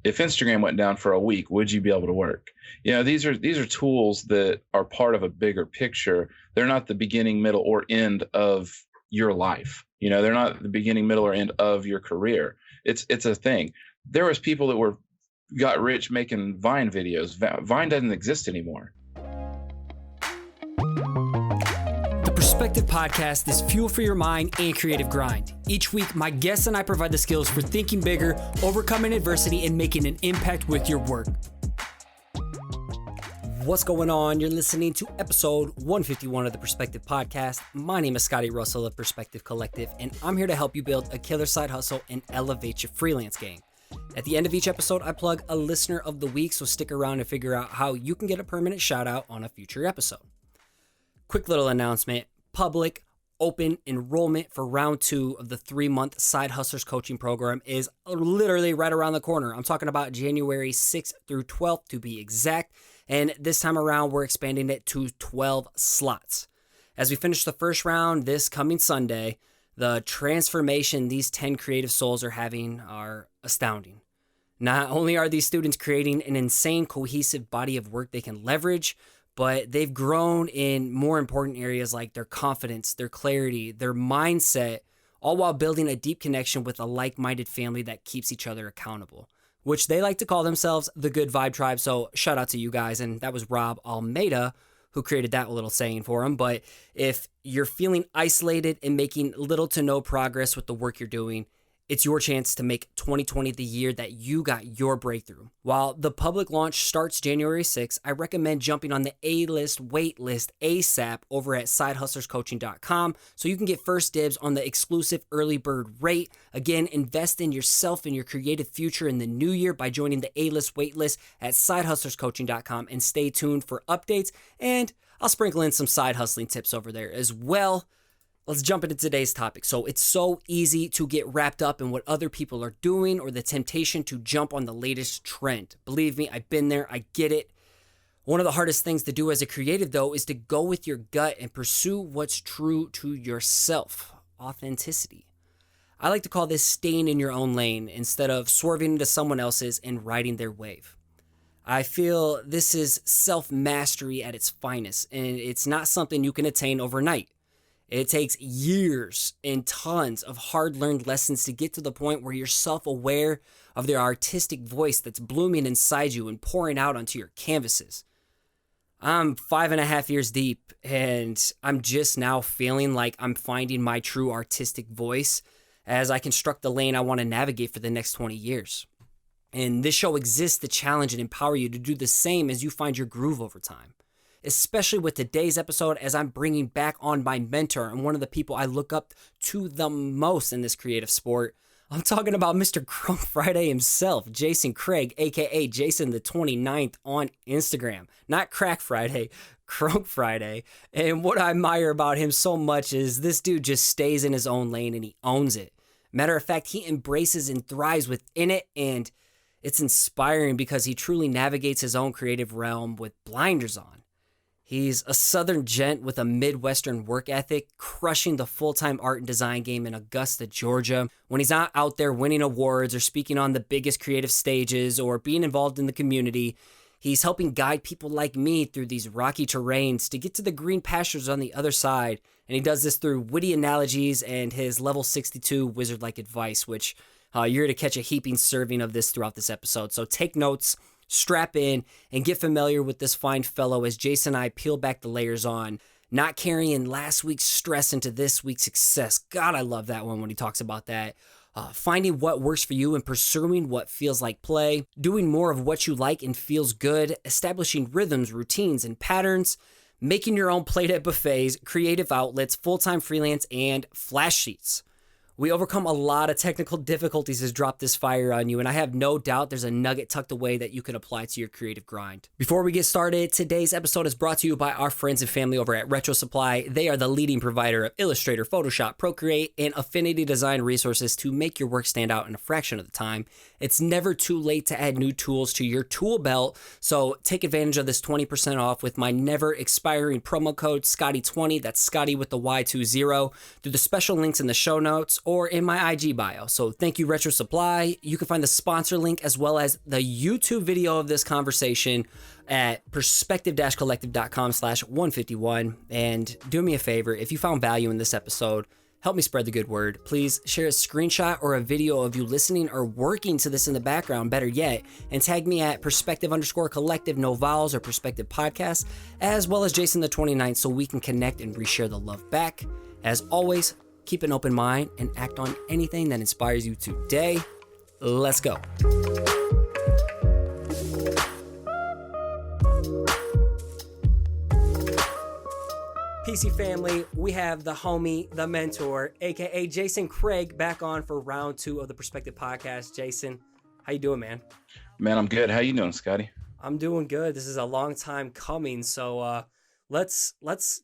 If Instagram went down for a week, would you be able to work? These are tools that are part of a bigger picture. They're not the beginning, middle, or end of your life. They're not the beginning, middle, or end of your career. It's a thing. There was people that got rich making Vine videos. Vine doesn't exist anymore. The Perspective Podcast is fuel for your mind and creative grind. Each week, my guests and I provide the skills for thinking bigger, overcoming adversity, and making an impact with your work. What's going on? You're listening to episode 151 of the Perspective Podcast. My name is Scotty.D.Russell of Perspective Collective, and I'm here to help you build a killer side hustle and elevate your freelance game. At the end of each episode, I plug a listener of the week, so stick around and figure out how you can get a permanent shout out on a future episode. Quick little announcement: public open enrollment for round 2 of the 3-month Side Hustlers coaching program is literally right around the corner. I'm talking about January 6th through 12th to be exact. And this time around, we're expanding it to 12 slots. As we finish the first round this coming Sunday, the transformation these 10 creative souls are having are astounding. Not only are these students creating an insane cohesive body of work they can leverage, but they've grown in more important areas like their confidence, their clarity, their mindset, all while building a deep connection with a like-minded family that keeps each other accountable, which they like to call themselves the Good Vibe Tribe. So shout out to you guys. And that was Rob Almeida who created that little saying for him. But if you're feeling isolated and making little to no progress with the work you're doing, it's your chance to make 2020 the year that you got your breakthrough. While the public launch starts January 6th, I recommend jumping on the A-list wait list ASAP over at sidehustlerscoaching.com so you can get first dibs on the exclusive early bird rate. Again, invest in yourself and your creative future in the new year by joining the A-list wait list at sidehustlerscoaching.com, and stay tuned for updates. And I'll sprinkle in some side hustling tips over there as well. Let's jump into today's topic. So it's so easy to get wrapped up in what other people are doing or the temptation to jump on the latest trend. Believe me, I've been there. I get it. One of the hardest things to do as a creative, though, is to go with your gut and pursue what's true to yourself. Authenticity. I like to call this staying in your own lane instead of swerving into someone else's and riding their wave. I feel this is self-mastery at its finest, and it's not something you can attain overnight. It takes years and tons of hard-learned lessons to get to the point where you're self-aware of the artistic voice that's blooming inside you and pouring out onto your canvases. I'm 5.5 years deep, and I'm just now feeling like I'm finding my true artistic voice as I construct the lane I want to navigate for the next 20 years. And this show exists to challenge and empower you to do the same as you find your groove over time. Especially with today's episode, as I'm bringing back on my mentor and one of the people I look up to the most in this creative sport. I'm talking about Mr. Crunk Friday himself, Jason Craig, aka Jason the 29th on Instagram. Not Crack Friday, Crunk Friday. And what I admire about him so much is this dude just stays in his own lane and he owns it. Matter of fact, he embraces and thrives within it, and it's inspiring because he truly navigates his own creative realm with blinders on. He's a Southern gent with a midwestern work ethic, crushing the full-time art and design game in Augusta, Georgia. When he's not out there winning awards or speaking on the biggest creative stages or being involved in the community, he's helping guide people like me through these rocky terrains to get to the green pastures on the other side. And he does this through witty analogies and his level 62 wizard-like advice, which you're here to catch a heaping serving of this throughout this episode. So take notes, strap in, and get familiar with this fine fellow as Jason and I peel back the layers on not carrying last week's stress into this week's success. God, I love that one when he talks about that. Finding what works for you and pursuing what feels like play, doing more of what you like and feels good, establishing rhythms, routines, and patterns, making your own plate at buffets, creative outlets, full-time freelance, and flash sheets. We overcome a lot of technical difficulties as drop this fire on you, and I have no doubt there's a nugget tucked away that you can apply to your creative grind. Before we get started, today's episode is brought to you by our friends and family over at Retro Supply. They are the leading provider of Illustrator, Photoshop, Procreate, and Affinity Design resources to make your work stand out in a fraction of the time. It's never too late to add new tools to your tool belt, so take advantage of this 20% off with my never expiring promo code Scotty20, that's Scotty with the Y20, through the special links in the show notes, or in my IG bio. So thank you, Retro Supply. You can find the sponsor link as well as the YouTube video of this conversation at perspective-collective.com/151. And do me a favor, if you found value in this episode, help me spread the good word. Please share a screenshot or a video of you listening or working to this in the background, better yet, and tag me at perspective_collective, no vowels, or perspective podcast, as well as Jason the 29th, so we can connect and reshare the love back. As always, keep an open mind and act on anything that inspires you today. Let's go. PC family, we have the homie, the mentor, aka Jason Craig, back on for round 2 of the Perspective Podcast. Jason, how you doing, man? Man, I'm good. How you doing, Scotty? I'm doing good. This is a long time coming, so let's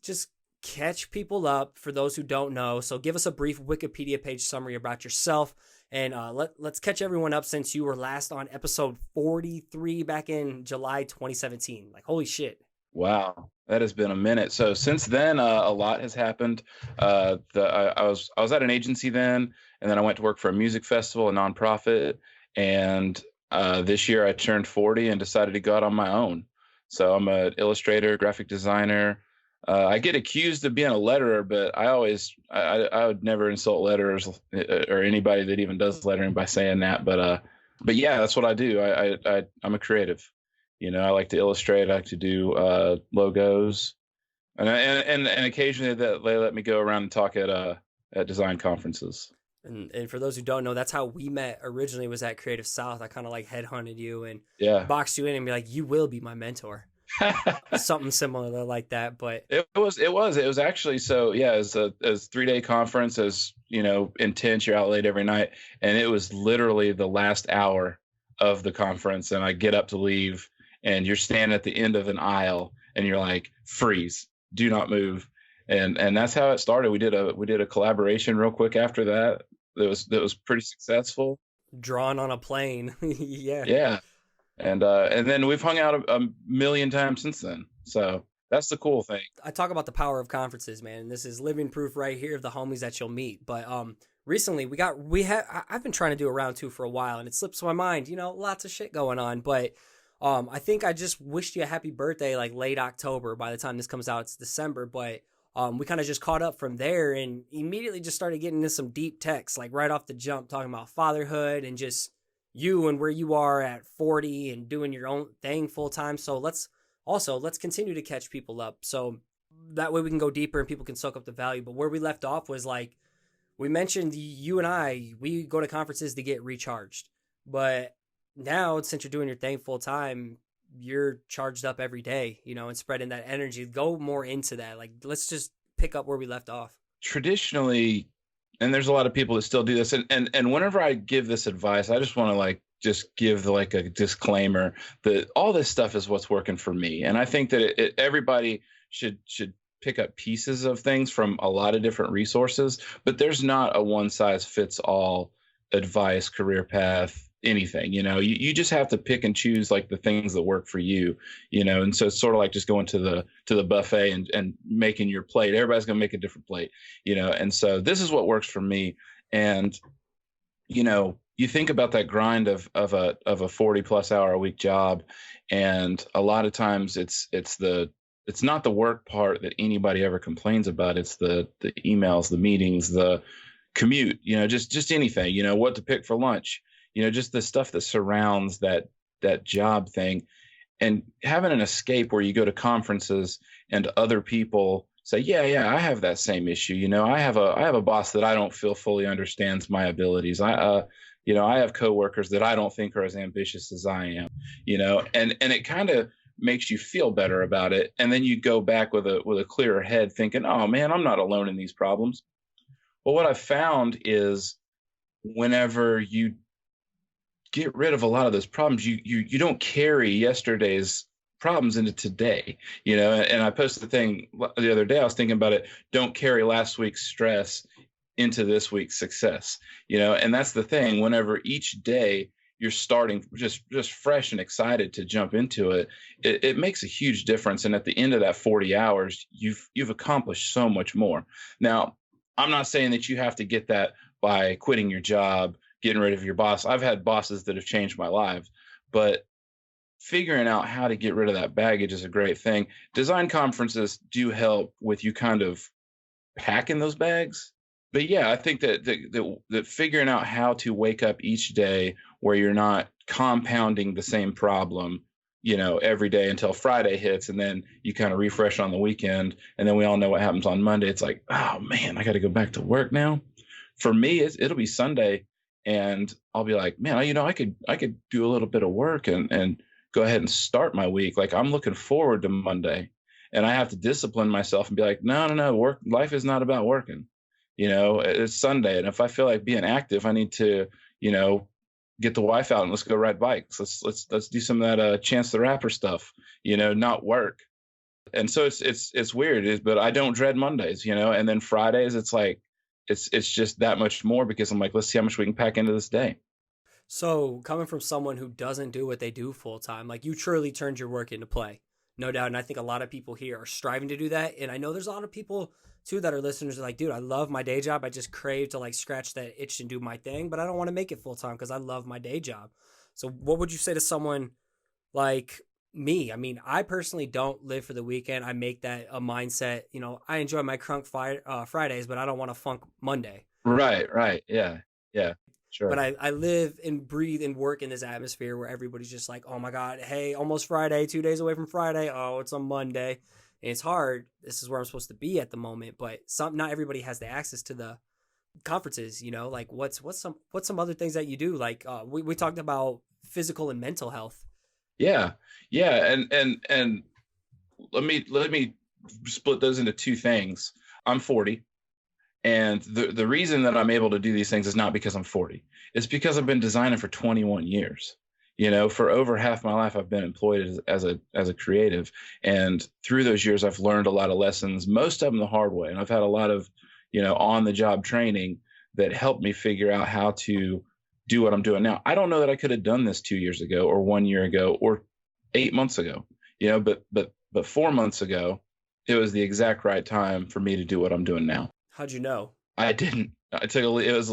just catch people up for those who don't know. So give us a brief Wikipedia page summary about yourself, and let's catch everyone up since you were last on episode 43 back in July 2017. Like, holy shit. Wow, that has been a minute. So since then, a lot has happened. I was at an agency then, and then I went to work for a music festival, a nonprofit. And this year I turned 40 and decided to go out on my own. So I'm an illustrator, graphic designer. I get accused of being a letterer, but I would never insult letterers or anybody that even does lettering by saying that. But yeah, that's what I do. I'm a creative. You know, I like to illustrate. I like to do logos, and occasionally that they let me go around and talk at design conferences. And for those who don't know, that's how we met originally, was at Creative South. I kind of like headhunted you and boxed you in and be like, you will be my mentor. Something similar like that. But it was actually, so yeah, as a 3-day conference, as you know, intense. You're out late every night, and it was literally the last hour of the conference, and I get up to leave. And you're standing at the end of an aisle, and you're like, freeze, do not move. And that's how it started. We did a collaboration real quick after that. That was pretty successful. Drawn on a plane. Yeah. Yeah. And then we've hung out a million times since then. So that's the cool thing. I talk about the power of conferences, man. This is living proof right here of the homies that you'll meet. But recently I've been trying to do a round 2 for a while, and it slips my mind. You know, lots of shit going on, but I think I just wished you a happy birthday like late October. By the time this comes out, it's December, but we kind of just caught up from there and immediately just started getting into some deep texts, like right off the jump, talking about fatherhood and just you and where you are at 40 and doing your own thing full time. So let's continue to catch people up, so that way we can go deeper and people can soak up the value. But where we left off was like, we mentioned you and we go to conferences to get recharged, but now, since you're doing your thing full time, you're charged up every day, you know, and spreading that energy. Go more into that. Like, let's just pick up where we left off. Traditionally, and there's a lot of people that still do this. And whenever I give this advice, I just want to just give a disclaimer that all this stuff is what's working for me. And I think that everybody should pick up pieces of things from a lot of different resources, but there's not a one size fits all advice, career path, anything. You know, you just have to pick and choose like the things that work for you, you know. And so it's sort of like just going to the buffet and making your plate. Everybody's going to make a different plate, you know. And so this is what works for me. And you know, you think about that grind of a 40+ hour a week job, and a lot of times it's not the work part that anybody ever complains about. It's the emails, the meetings, the commute, you know, just anything, you know, what to pick for lunch, you know, just the stuff that surrounds that job thing. And having an escape where you go to conferences and other people say, yeah, I have that same issue. You know, I have a boss that I don't feel fully understands my abilities. I have coworkers that I don't think are as ambitious as I am, you know, and it kind of makes you feel better about it. And then you go back with a clearer head thinking, oh man, I'm not alone in these problems. Well, what I've found is whenever you get rid of a lot of those problems, you don't carry yesterday's problems into today, you know. And I posted the thing the other day, I was thinking about it, don't carry last week's stress into this week's success, you know. And that's the thing, whenever each day you're starting just fresh and excited to jump into it, it makes a huge difference. And at the end of that 40 hours, you've accomplished so much more. Now, I'm not saying that you have to get that by quitting your job, getting rid of your boss. I've had bosses that have changed my life, but figuring out how to get rid of that baggage is a great thing. Design conferences do help with you kind of packing those bags. But yeah, I think that figuring out how to wake up each day where you're not compounding the same problem, every day until Friday hits, and then you kind of refresh on the weekend, and then we all know what happens on Monday. It's like, oh man, I got to go back to work now. For me, it'll be Sunday, and I'll be like, man, I could do a little bit of work and go ahead and start my week. Like, I'm looking forward to Monday, and I have to discipline myself and be like, no, life is not about working. It's Sunday, and if I feel like being active, I need to, get the wife out and let's go ride bikes. Let's do some of that Chance the Rapper stuff, not work. And so it's weird, but I don't dread Mondays, and then Fridays, it's like it's just that much more, because I'm like, let's see how much we can pack into this day. So coming from someone who doesn't do what they do full time, like you truly turned your work into play, no doubt. And I think a lot of people here are striving to do that. And I know there's a lot of people too that are listeners are like, dude, I love my day job. I just crave to like scratch that itch and do my thing, but I don't want to make it full time because I love my day job. So what would you say to someone like me? I mean, I personally don't live for the weekend. I make that a mindset. I enjoy my Crunk Fridays, but I don't want to funk Monday. Right. Yeah. Sure. But I live and breathe and work in this atmosphere where everybody's just like, oh my God, hey, almost Friday, 2 days away from Friday. Oh, it's on Monday. And it's hard. This is where I'm supposed to be at the moment. But not everybody has the access to the conferences, like what's some other things that you do? Like we talked about physical and mental health. Yeah. And let me split those into two things. I'm 40. And the reason that I'm able to do these things is not because I'm 40. It's because I've been designing for 21 years. For over half my life, I've been employed as a creative. And through those years, I've learned a lot of lessons, most of them the hard way. And I've had a lot of, on the job training that helped me figure out how to do what I'm doing now. I don't know that I could have done this 2 years ago or 1 year ago or 8 months ago, but 4 months ago, it was the exact right time for me to do what I'm doing now. How'd you know? I didn't. It was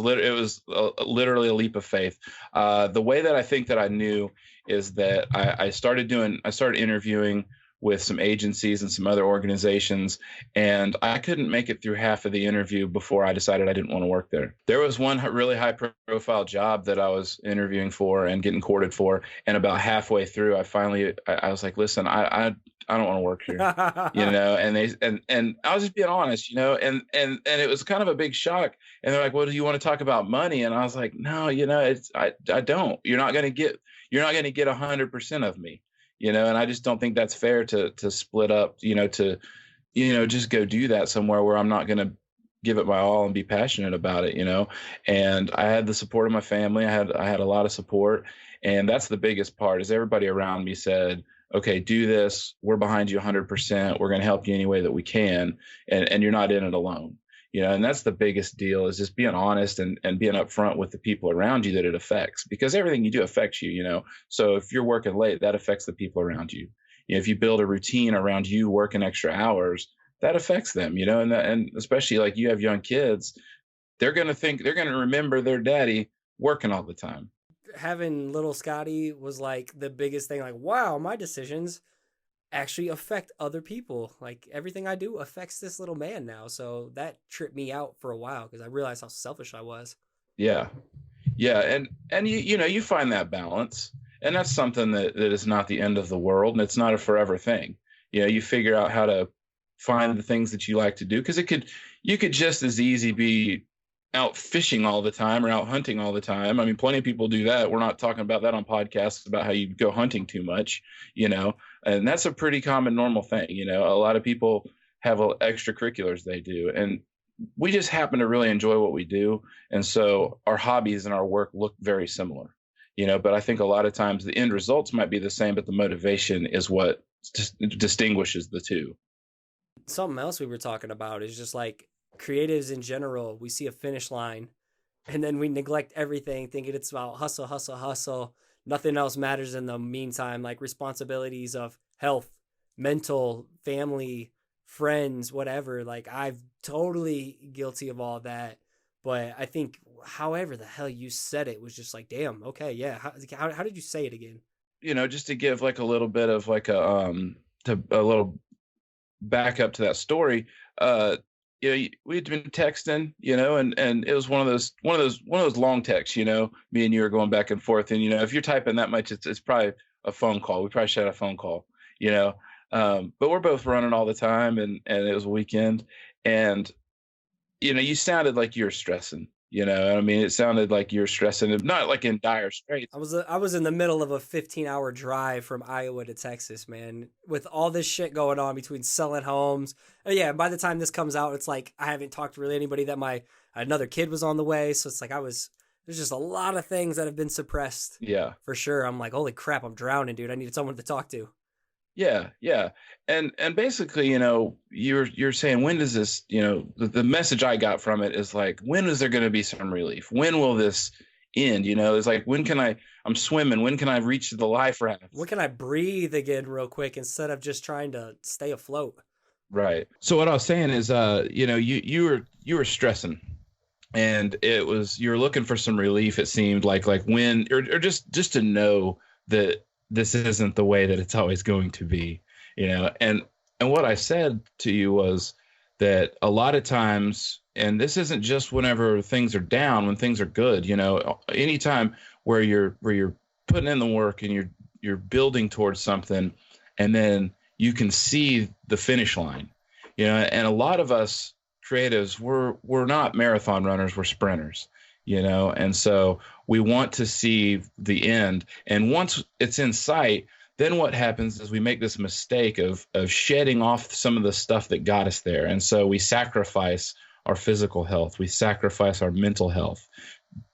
literally a leap of faith. The way that I think that I knew is that I started interviewing with some agencies and some other organizations, and I couldn't make it through half of the interview before I decided I didn't want to work there. There was one really high profile job that I was interviewing for and getting courted for, and about halfway through, I was like, listen, I don't want to work here, and I was just being honest, and it was kind of a big shock. And they're like, well, do you want to talk about money? And I was like, no, I don't. You're not going to get 100% of me, and I just don't think that's fair to split up, to just go do that somewhere where I'm not going to give it my all and be passionate about it, And I had the support of my family. I had a lot of support, and that's the biggest part. Is everybody around me said, okay, do this. We're behind you 100%. We're going to help you any way that we can. And you're not in it alone, and that's the biggest deal, is just being honest and being upfront with the people around you that it affects, because everything you do affects you, So if you're working late, that affects the people around you. If you build a routine around you working extra hours, that affects them, and especially like you have young kids, they're going to remember their daddy working all the time. Having little Scotty was like the biggest thing. Like, wow, my decisions actually affect other people. Like everything I do affects this little man now. So that tripped me out for a while because I realized how selfish I was. Yeah. And you find that balance, and that's something that is not the end of the world, and it's not a forever thing. You figure out how to find the things that you like to do, because you could just as easy be out fishing all the time or out hunting all the time. I mean, plenty of people do that. We're not talking about that on podcasts about how you go hunting too much, and that's a pretty common normal thing. A lot of people have extracurriculars they do, and we just happen to really enjoy what we do. And so our hobbies and our work look very similar, but I think a lot of times the end results might be the same, but the motivation is what distinguishes the two. Something else we were talking about is just like creatives in general. We see a finish line and then we neglect everything, thinking it's about hustle, hustle, hustle. Nothing else matters in the meantime, like responsibilities of health, mental, family, friends, whatever. Like I've totally guilty of all that. But I think however the hell you said it was just like, damn, okay, yeah. How did you say it again? Just to give like a little bit of like a little back up to that story. We'd been texting, and it was one of those long texts. Me and you are going back and forth, and if you're typing that much, it's probably a phone call. We probably should have a phone call, but we're both running all the time, and it was a weekend, and you sounded like you were stressing. I mean, it sounded like you're stressing, not like in dire straits. I was in the middle of a 15-hour drive from Iowa to Texas, man, with all this shit going on between selling homes. And yeah, by the time this comes out, it's like I haven't talked to really anybody that another kid was on the way. So it's like there's just a lot of things that have been suppressed. Yeah. For sure. I'm like, holy crap, I'm drowning, dude. I needed someone to talk to. Yeah. And basically, you're saying, when does this, the message I got from it is like, when is there going to be some relief? When will this end? It's like, I'm swimming. When can I reach the life raft? When can I breathe again real quick instead of just trying to stay afloat? Right. So what I was saying is, you were stressing, and you're looking for some relief. It seemed like when, or just to know that this isn't the way that it's always going to be, and what I said to you was that a lot of times, and this isn't just whenever things are down, when things are good, anytime where you're putting in the work and you're building towards something, and then you can see the finish line, and a lot of us creatives, we're not marathon runners, we're sprinters. And so we want to see the end. And once it's in sight, then what happens is we make this mistake of shedding off some of the stuff that got us there. And so we sacrifice our physical health. We sacrifice our mental health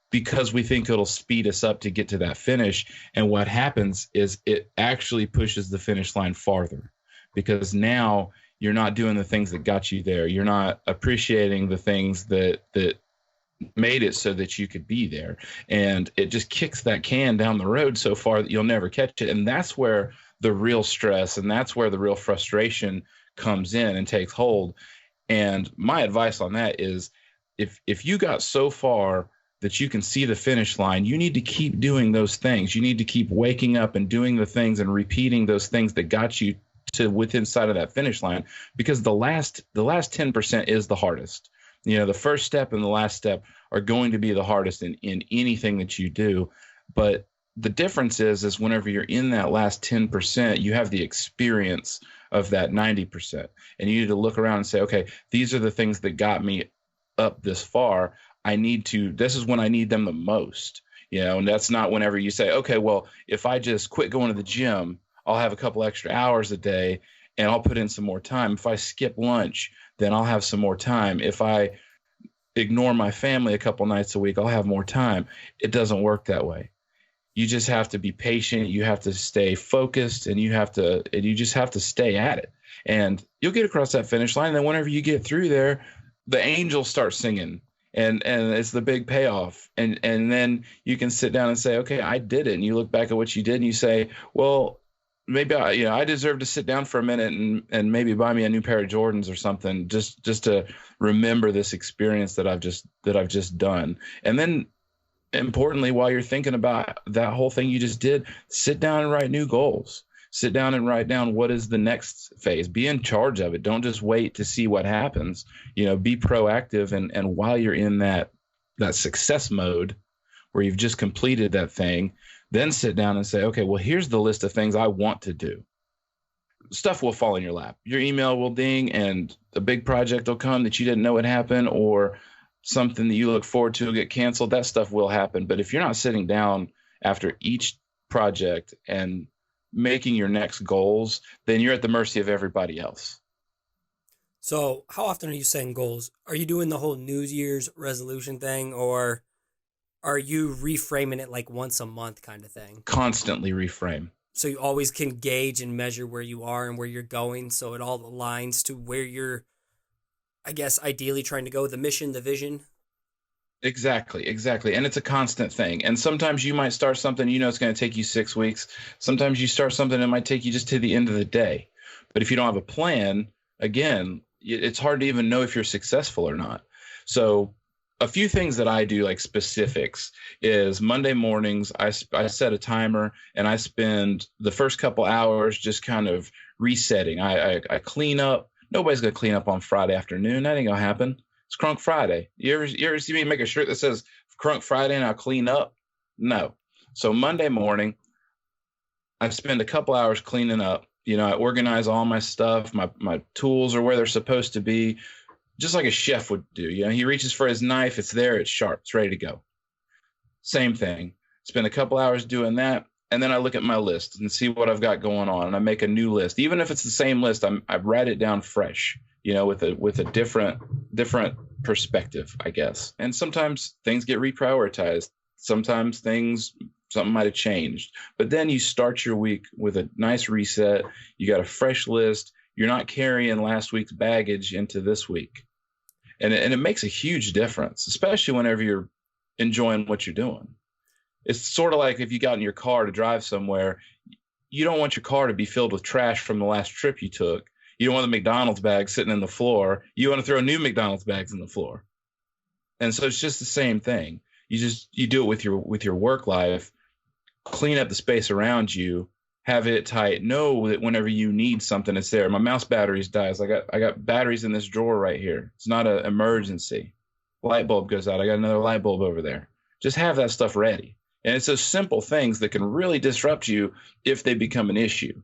because we think it'll speed us up to get to that finish. And what happens is it actually pushes the finish line farther, because now you're not doing the things that got you there. You're not appreciating the things that made it so that you could be there, and it just kicks that can down the road so far that you'll never catch it. And that's where the real stress and that's where the real frustration comes in and takes hold. And my advice on that is, if you got so far that you can see the finish line, you need to keep doing those things. You need to keep waking up and doing the things and repeating those things that got you to within sight of that finish line, because the last 10% is the hardest. The first step and the last step are going to be the hardest in anything that you do. But the difference is whenever you're in that last 10%, you have the experience of that 90%. And you need to look around and say, okay, these are the things that got me up this far. This is when I need them the most. And that's not whenever you say, okay, well, if I just quit going to the gym, I'll have a couple extra hours a day and I'll put in some more time. If I skip lunch, then I'll have some more time. If I ignore my family a couple nights a week, I'll have more time. It doesn't work that way. You just have to be patient. You have to stay focused, and you just have to stay at it. And you'll get across that finish line. And then whenever you get through there, the angels start singing, and it's the big payoff. And then you can sit down and say, okay, I did it. And you look back at what you did and you say, well, maybe I deserve to sit down for a minute and maybe buy me a new pair of Jordans or something, just to remember this experience that I've just done. And then, importantly, while you're thinking about that whole thing you just did, sit down and write new goals. Sit down and write down what is the next phase. Be in charge of it. Don't just wait to see what happens. Be proactive. And while you're in that success mode where you've just completed that thing, then sit down and say, okay, well, here's the list of things I want to do. Stuff will fall in your lap. Your email will ding and a big project will come that you didn't know would happen, or something that you look forward to will get canceled. That stuff will happen. But if you're not sitting down after each project and making your next goals, then you're at the mercy of everybody else. So how often are you setting goals? Are you doing the whole New Year's resolution thing, or are you reframing it like once a month kind of thing? Constantly reframe. So you always can gauge and measure where you are and where you're going, so it all aligns to where you're, I guess, ideally trying to go, the mission, the vision. Exactly. And it's a constant thing. And sometimes you might start something, it's going to take you 6 weeks. Sometimes you start something that might take you just to the end of the day. But if you don't have a plan, again, it's hard to even know if you're successful or not. So a few things that I do, like specifics, is Monday mornings, I set a timer and I spend the first couple hours just kind of resetting. I clean up. Nobody's going to clean up on Friday afternoon. That ain't going to happen. It's Crunk Friday. You ever see me make a shirt that says Crunk Friday and I'll clean up? No. So Monday morning, I spend a couple hours cleaning up. I organize all my stuff. My tools are where they're supposed to be, just like a chef would do. He reaches for his knife. It's there. It's sharp. It's ready to go. Same thing. Spend a couple hours doing that. And then I look at my list and see what I've got going on. And I make a new list. Even if it's the same list, I write it down fresh, with a different perspective, I guess. And sometimes things get reprioritized. Sometimes something might have changed. But then you start your week with a nice reset. You got a fresh list. You're not carrying last week's baggage into this week. And it makes a huge difference, especially whenever you're enjoying what you're doing. It's sort of like if you got in your car to drive somewhere, you don't want your car to be filled with trash from the last trip you took. You don't want the McDonald's bag sitting in the floor. You want to throw new McDonald's bags in the floor. And so it's just the same thing. You do it with your work life. Clean up the space around you, have it tight. Know that whenever you need something, it's there. My mouse batteries dies. I got batteries in this drawer right here. It's not an emergency. Light bulb goes out. I got another light bulb over there. Just have that stuff ready. And it's those simple things that can really disrupt you if they become an issue.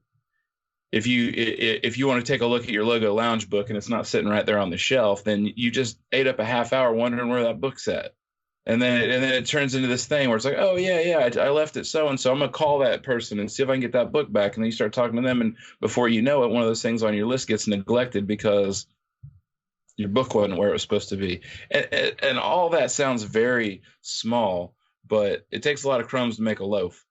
If you want to take a look at your logo lounge book and it's not sitting right there on the shelf, then you just ate up a half hour wondering where that book's at. And then it turns into this thing where it's like, oh, yeah, I left it so-and-so. I'm going to call that person and see if I can get that book back. And then you start talking to them. And before you know it, one of those things on your list gets neglected because your book wasn't where it was supposed to be. And all that sounds very small, but it takes a lot of crumbs to make a loaf,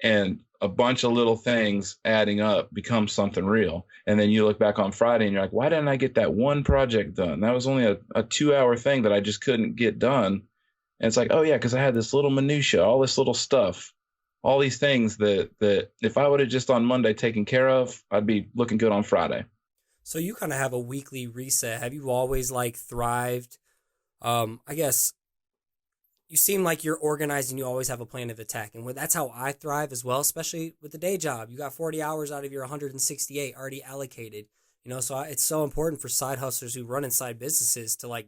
and a bunch of little things adding up becomes something real. And then you look back on Friday and you're like, why didn't I get that one project done? That was only a 2-hour thing that I just couldn't get done. And it's like, oh, yeah, because I had this little minutia, all this little stuff, all these things that if I would have just on Monday taken care of, I'd be looking good on Friday. So you kind of have a weekly reset. Have you always thrived? I guess you seem like you're organized and you always have a plan of attack. And that's how I thrive as well, especially with the day job. You got 40 hours out of your 168 already allocated. So it's so important for side hustlers who run inside businesses to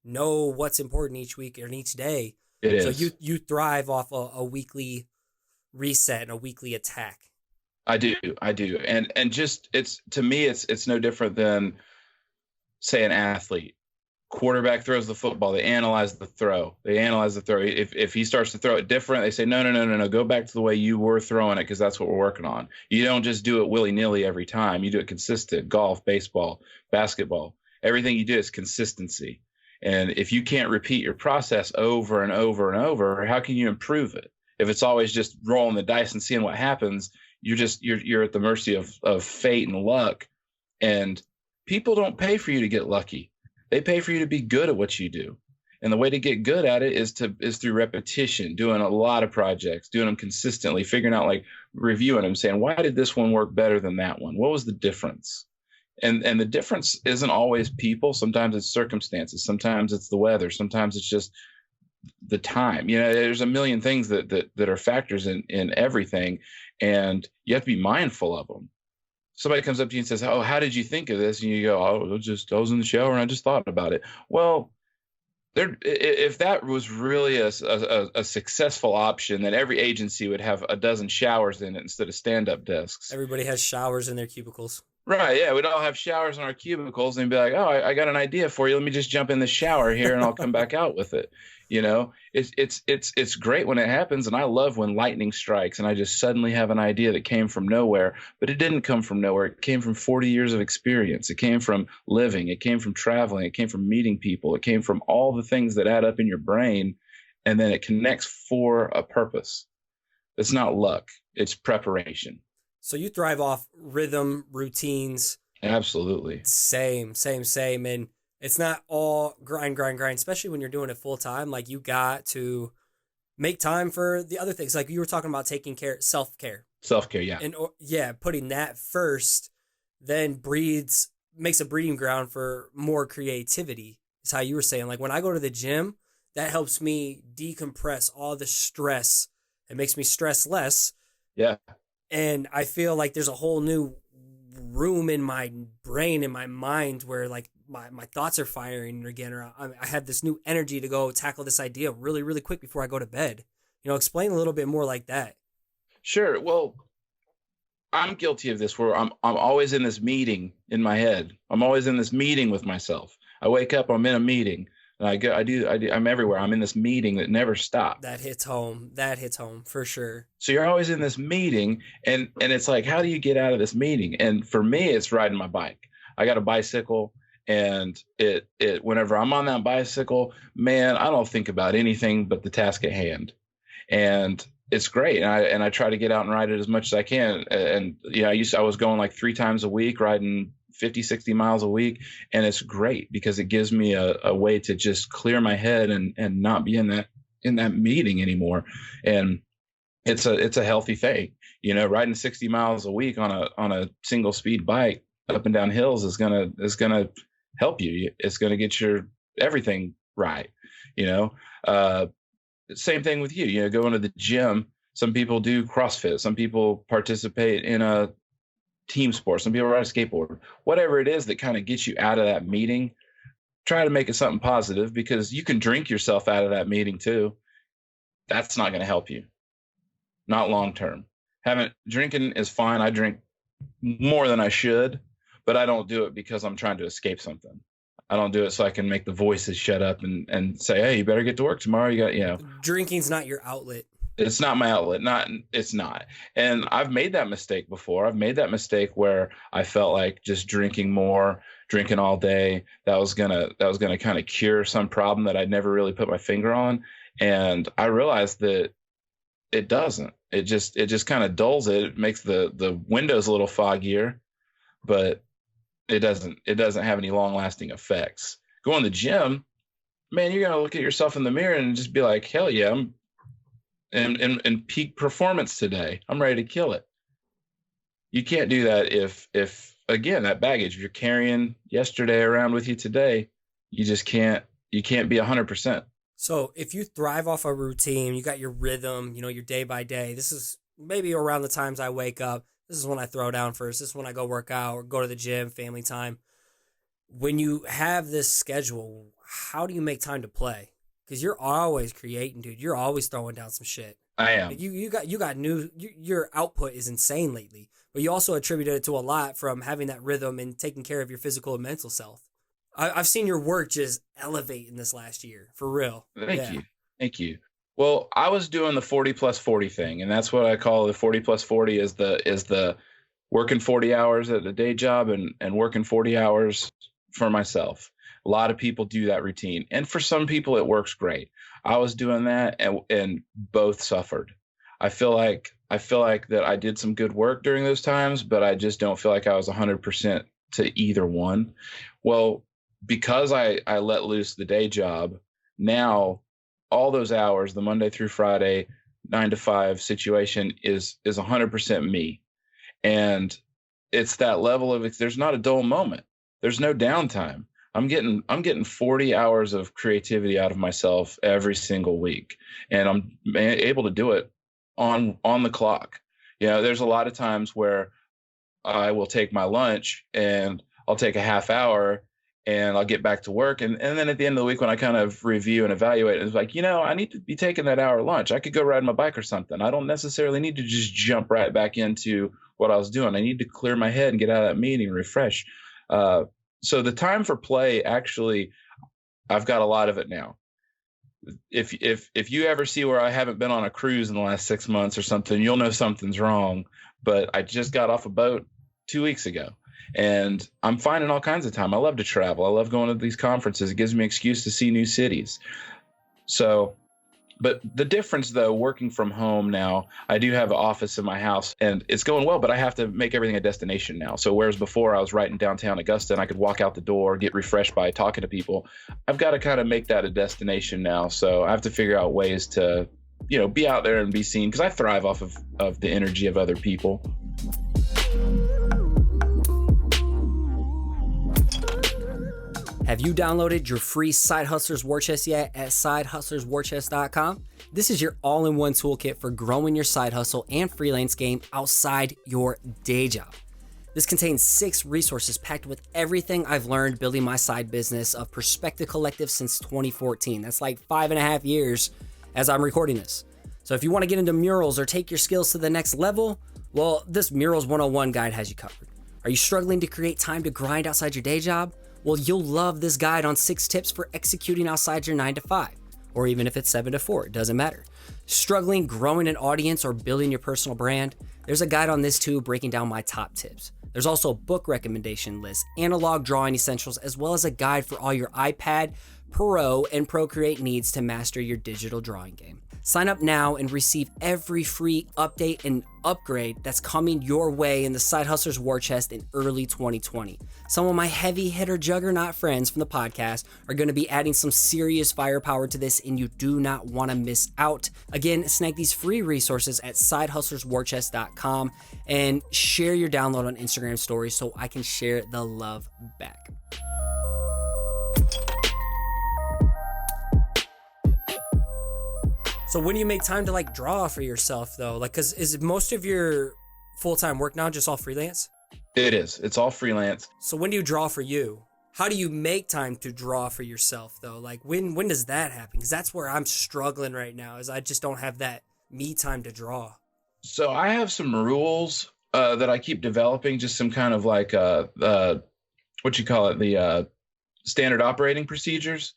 know what's important each week or each day. It is. So you thrive off a weekly reset and a weekly attack. I do. And just to me, it's no different than, say, an athlete. Quarterback throws the football. They analyze the throw. If he starts to throw it different, they say, no, go back to the way you were throwing it because that's what we're working on. You don't just do it willy-nilly every time. You do it consistent. Golf, baseball, basketball. Everything you do is consistency. And if you can't repeat your process over and over and over, how can you improve it? If it's always just rolling the dice and seeing what happens, you're at the mercy of fate and luck. And people don't pay for you to get lucky. They pay for you to be good at what you do. And the way to get good at it is through repetition, doing a lot of projects, doing them consistently, figuring out, reviewing them, saying, why did this one work better than that one? What was the difference? And the difference isn't always people. Sometimes it's circumstances. Sometimes it's the weather. Sometimes it's just the time. There's a million things that are factors in everything, and you have to be mindful of them. Somebody comes up to you and says, oh, how did you think of this? And you go, I was in the shower and I just thought about it. Well, if that was really a successful option, then every agency would have a dozen showers in it instead of stand-up desks. Everybody has showers in their cubicles. Right, yeah, we'd all have showers in our cubicles and be like, oh, I got an idea for you. Let me just jump in the shower here and I'll come back out with it. It's great when it happens, and I love when lightning strikes and I just suddenly have an idea that came from nowhere, but it didn't come from nowhere. It came from 40 years of experience. It came from living. It came from traveling. It came from meeting people. It came from all the things that add up in your brain, and then it connects for a purpose. It's not luck. It's preparation. So you thrive off rhythm, routines. Absolutely. Same. And it's not all grind, especially when you're doing it full time. You got to make time for the other things. You were talking about taking care, self-care. Self-care, yeah. And putting that first then makes a breeding ground for more creativity. is how you were saying, like when I go to the gym, that helps me decompress all the stress. It makes me stress less. Yeah. And I feel like there's a whole new room in my brain, in my mind, where like my thoughts are firing again, or I have this new energy to go tackle this idea really, really quick before I go to bed. Explain a little bit more like that. Sure. Well, I'm guilty of this where I'm always in this meeting in my head. I'm always in this meeting with myself. I wake up, I'm in a meeting, and I'm everywhere. I'm in this meeting that never stops. That hits home. That hits home for sure. So you're always in this meeting, and it's like, how do you get out of this meeting? And for me, it's riding my bike. I got a bicycle, and it whenever I'm on that bicycle, man, I don't think about anything but the task at hand. And it's great. And I try to get out and ride it as much as I can. And I was going like 3 times a week, riding 50, 60 miles a week. And it's great because it gives me a way to just clear my head and not be in that meeting anymore. And it's a healthy thing. Riding 60 miles a week on a single speed bike up and down hills is going to help you. It's going to get your everything right. Same thing with you, going to the gym. Some people do CrossFit. Some people participate in a team sport. Some people ride a skateboard. Whatever it is that kind of gets you out of that meeting, try to make it something positive, because you can drink yourself out of that meeting too. That's not going to help you. Not long term. Drinking is fine. I drink more than I should, but I don't do it because I'm trying to escape something. I don't do it so I can make the voices shut up and say, hey, you better get to work tomorrow. Drinking's not your outlet. It's not my outlet. It's not. And I've made that mistake before. I've made that mistake where I felt like just drinking all day, that was gonna kind of cure some problem that I'd never really put my finger on. And I realized that it doesn't. It just kind of dulls it. It makes the windows a little foggier, but it doesn't have any long lasting effects. Going to the gym, man, you're gonna look at yourself in the mirror and just be like, hell yeah, I'm in peak performance today. I'm ready to kill it. You can't do that if again, that baggage, if you're carrying yesterday around with you today, you can't be 100%. So if you thrive off a routine, you got your rhythm, your day by day. This is maybe around the times I wake up. This is when I throw down first. This is when I go work out or go to the gym, family time. When you have this schedule, how do you make time to play? Because you're always creating, dude. You're always throwing down some shit. I am. Like you got new. Your output is insane lately, but you also attributed it to a lot from having that rhythm and taking care of your physical and mental self. I've seen your work just elevate in this last year, for real. Thank you. Well, I was doing the 40 plus 40 thing, and that's what I call the 40 plus 40 is the working 40 hours at the day job and working 40 hours for myself. A lot of people do that routine, and for some people it works great. I was doing that, and both suffered. I feel like that I did some good work during those times, but I just don't feel like I was 100% to either one. Well, because I let loose the day job, now all those hours, the Monday through Friday, 9 to 5 situation is 100% me. And it's that level of, there's not a dull moment. There's no downtime. I'm getting 40 hours of creativity out of myself every single week. And I'm able to do it on the clock. There's a lot of times where I will take my lunch and I'll take a half hour and I'll get back to work. And then at the end of the week, when I kind of review and evaluate, it's like, I need to be taking that hour lunch. I could go ride my bike or something. I don't necessarily need to just jump right back into what I was doing. I need to clear my head and get out of that meeting, refresh. So the time for play, actually, I've got a lot of it now. If you ever see where I haven't been on a cruise in the last 6 months or something, you'll know something's wrong. But I just got off a boat 2 weeks ago. And I'm finding all kinds of time. I love to travel. I love going to these conferences. It gives me an excuse to see new cities. So, but the difference, though, working from home now, I do have an office in my house, and it's going well, but I have to make everything a destination now. So whereas before I was right in downtown Augusta and I could walk out the door, get refreshed by talking to people, I've got to kind of make that a destination now. So I have to figure out ways to, be out there and be seen, because I thrive off of the energy of other people. Have you downloaded your free Side Hustlers War Chest yet at sidehustlerswarchest.com? This is your all-in-one toolkit for growing your side hustle and freelance game outside your day job. This contains 6 resources packed with everything I've learned building my side business of Perspective Collective since 2014. That's like 5.5 years as I'm recording this. So if you want to get into murals or take your skills to the next level, well, this Murals 101 guide has you covered. Are you struggling to create time to grind outside your day job? Well, you'll love this guide on 6 tips for executing outside your 9 to 5, or even if it's 7 to 4, it doesn't matter. Struggling growing an audience or building your personal brand? There's a guide on this too, breaking down my top tips. There's also a book recommendation list, analog drawing essentials, as well as a guide for all your iPad, Pro, and Procreate needs to master your digital drawing game. Sign up now and receive every free update and upgrade that's coming your way in the Side Hustlers War Chest in early 2020. Some of my heavy hitter juggernaut friends from the podcast are going to be adding some serious firepower to this, and you do not want to miss out. Again, snag these free resources at sidehustlerswarchest.com and share your download on Instagram stories so I can share the love back. So when do you make time to like draw for yourself though? Like, cause is most of your full-time work now just all freelance? It is. It's all freelance. So when do you draw for you? How do you make time to draw for yourself though? Like when does that happen? Cause that's where I'm struggling right now, is I just don't have that me time to draw. So I have some rules that I keep developing, just some kind of like the standard operating procedures.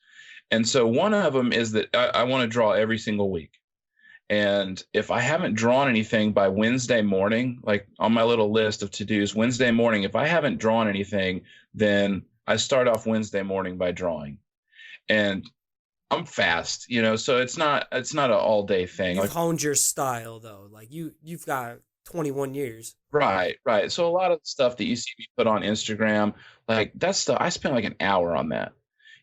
And so one of them is that I want to draw every single week. And if I haven't drawn anything by Wednesday morning, like on my little list of to-dos, Wednesday morning, if I haven't drawn anything, then I start off Wednesday morning by drawing. And I'm fast, so it's not an all day thing. You've honed your style though. Like you've got 21 years. Right. So a lot of stuff that you see me put on Instagram, like that stuff, I spent like an hour on that.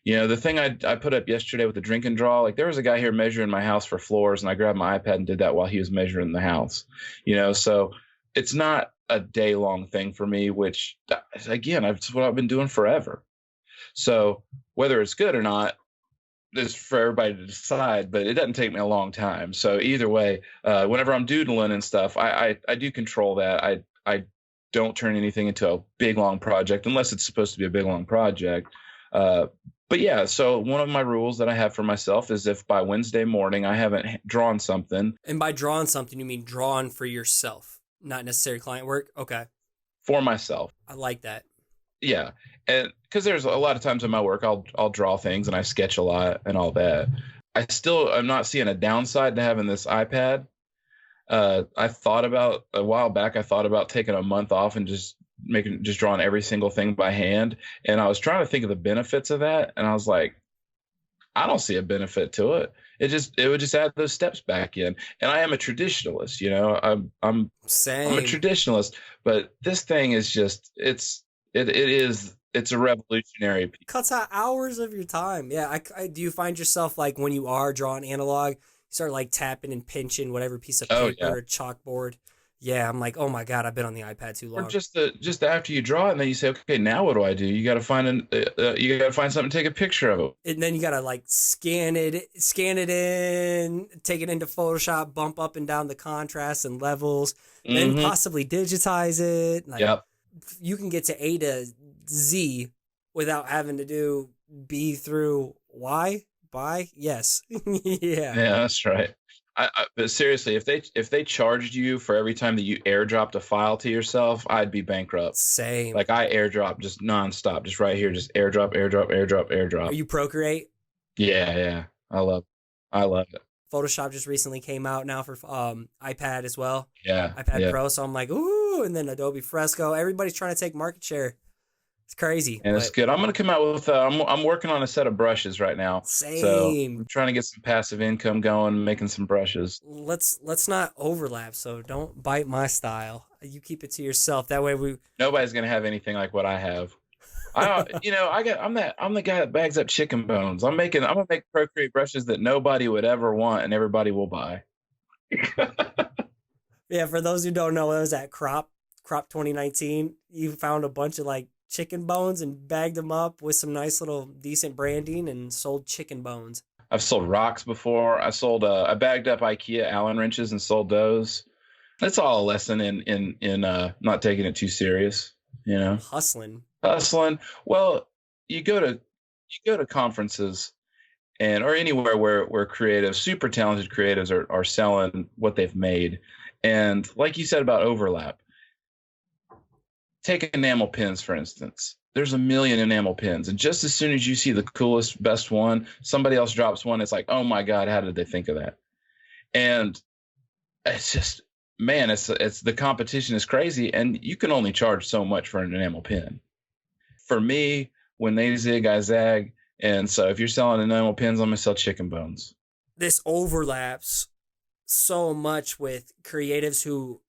The thing I put up yesterday with the drink and draw, like there was a guy here measuring my house for floors, and I grabbed my iPad and did that while he was measuring the house, so it's not a day long thing for me, which again, it's what I've been doing forever. So whether it's good or not is for everybody to decide, but it doesn't take me a long time. So either way, whenever I'm doodling and stuff, I do control that. I don't turn anything into a big long project unless it's supposed to be a big long project. But yeah, so one of my rules that I have for myself is if by Wednesday morning I haven't drawn something. And by drawn something, you mean drawn for yourself, not necessarily client work? Okay. For myself. I like that. Yeah. And because there's a lot of times in my work, I'll draw things and I sketch a lot and all that. I'm not seeing a downside to having this iPad. I thought about a while back, taking a month off and just drawing every single thing by hand. And I was trying to think of the benefits of that. And I was like, I don't see a benefit to it. It would just add those steps back in. And I am a traditionalist, I'm a traditionalist, but this thing is just, it's a revolutionary piece. Cuts out hours of your time. Yeah. Do you find yourself like when you are drawing analog, you start like tapping and pinching whatever piece of paper or chalkboard? Yeah, I'm like, oh my God, I've been on the iPad too long. Or just after you draw it, and then you say, okay, now what do I do? You got to find something to take a picture of it, and then you got to like scan it in, take it into Photoshop, bump up and down the contrast and levels, then possibly digitize it. Like, yep. You can get to A to Z without having to do B through Y. By yes, yeah, that's right. But seriously, if they charged you for every time that you airdropped a file to yourself, I'd be bankrupt. Same. Like I airdrop just nonstop, just right here, just airdrop. Are you Procreate? Yeah. I love it. Photoshop just recently came out now for iPad as well. Yeah. iPad Pro. So I'm like, ooh, and then Adobe Fresco. Everybody's trying to take market share. It's crazy. And it's good. I'm going to come out with, I'm working on a set of brushes right now. Same. So I'm trying to get some passive income going, making some brushes. Let's not overlap. So don't bite my style. You keep it to yourself. That way nobody's going to have anything like what I have. I'm the guy that bags up chicken bones. I'm going to make Procreate brushes that nobody would ever want and everybody will buy. Yeah. For those who don't know, it was at Crop 2019. You found a bunch of like chicken bones and bagged them up with some nice little decent branding and sold chicken bones. I've sold rocks before. I bagged up IKEA Allen wrenches and sold those. That's all a lesson in not taking it too serious, Hustling. Well, you go to conferences or anywhere where creatives, super talented creatives are selling what they've made. And like you said about overlap, take enamel pins, for instance. There's a million enamel pins. And just as soon as you see the coolest, best one, somebody else drops one. It's like, oh my God, how did they think of that? And it's just, man, it's the competition is crazy. And you can only charge so much for an enamel pin. For me, when they zig, I zag. And so if you're selling enamel pins, I'm going to sell chicken bones. This overlaps so much with creatives who